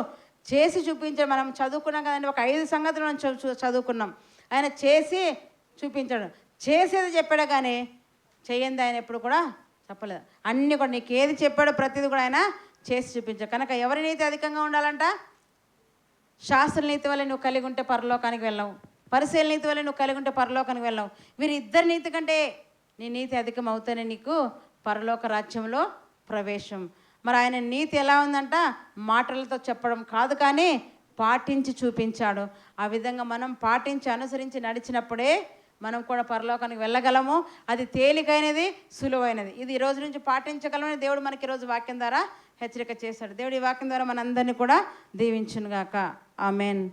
చేసి చూపించాడు. మనం చదువుకున్నాం కదండి, ఒక 5 సంగతులు మనం చదువుకున్నాం. ఆయన చేసి చూపించాడు, చేసేది చెప్పాడు కానీ చేయండి ఆయన ఎప్పుడు కూడా చెప్పలేదు. అన్నీ కూడా నీకు ఏది చెప్పాడో ప్రతిదీ కూడా ఆయన చేసి చూపించాడు. కనుక ఎవరి నీతి అధికంగా ఉండాలంట? శాస్త్ర నీతి వల్ల నువ్వు కలిగి ఉంటే పరలోకానికి వెళ్ళవు, పరిసయ్యుల నీతి వల్ల నువ్వు కలిగి ఉంటే పరలోకానికి వెళ్ళవు. వీరిద్దరి నీతి కంటే నీ నీతి అధికం అవుతానే నీకు పరలోక రాజ్యంలో ప్రవేశం. మరి ఆయన నీతి ఎలా ఉందంట? మాటలతో చెప్పడం కాదు కానీ పాటించి చూపించాడు. ఆ విధంగా మనం పాటించి అనుసరించి నడిచినప్పుడే మనం కూడా పరలోకానికి వెళ్ళగలము. అది తేలికైనది, సులువైనది. ఇది ఈ రోజు నుంచి పాటించగలమని దేవుడు మనకి ఈరోజు వాక్యం ద్వారా హెచ్చరిక చేశాడు. దేవుడి వాక్యం ద్వారా మనందరినీ కూడా దీవించునుగాక. ఆమెన్.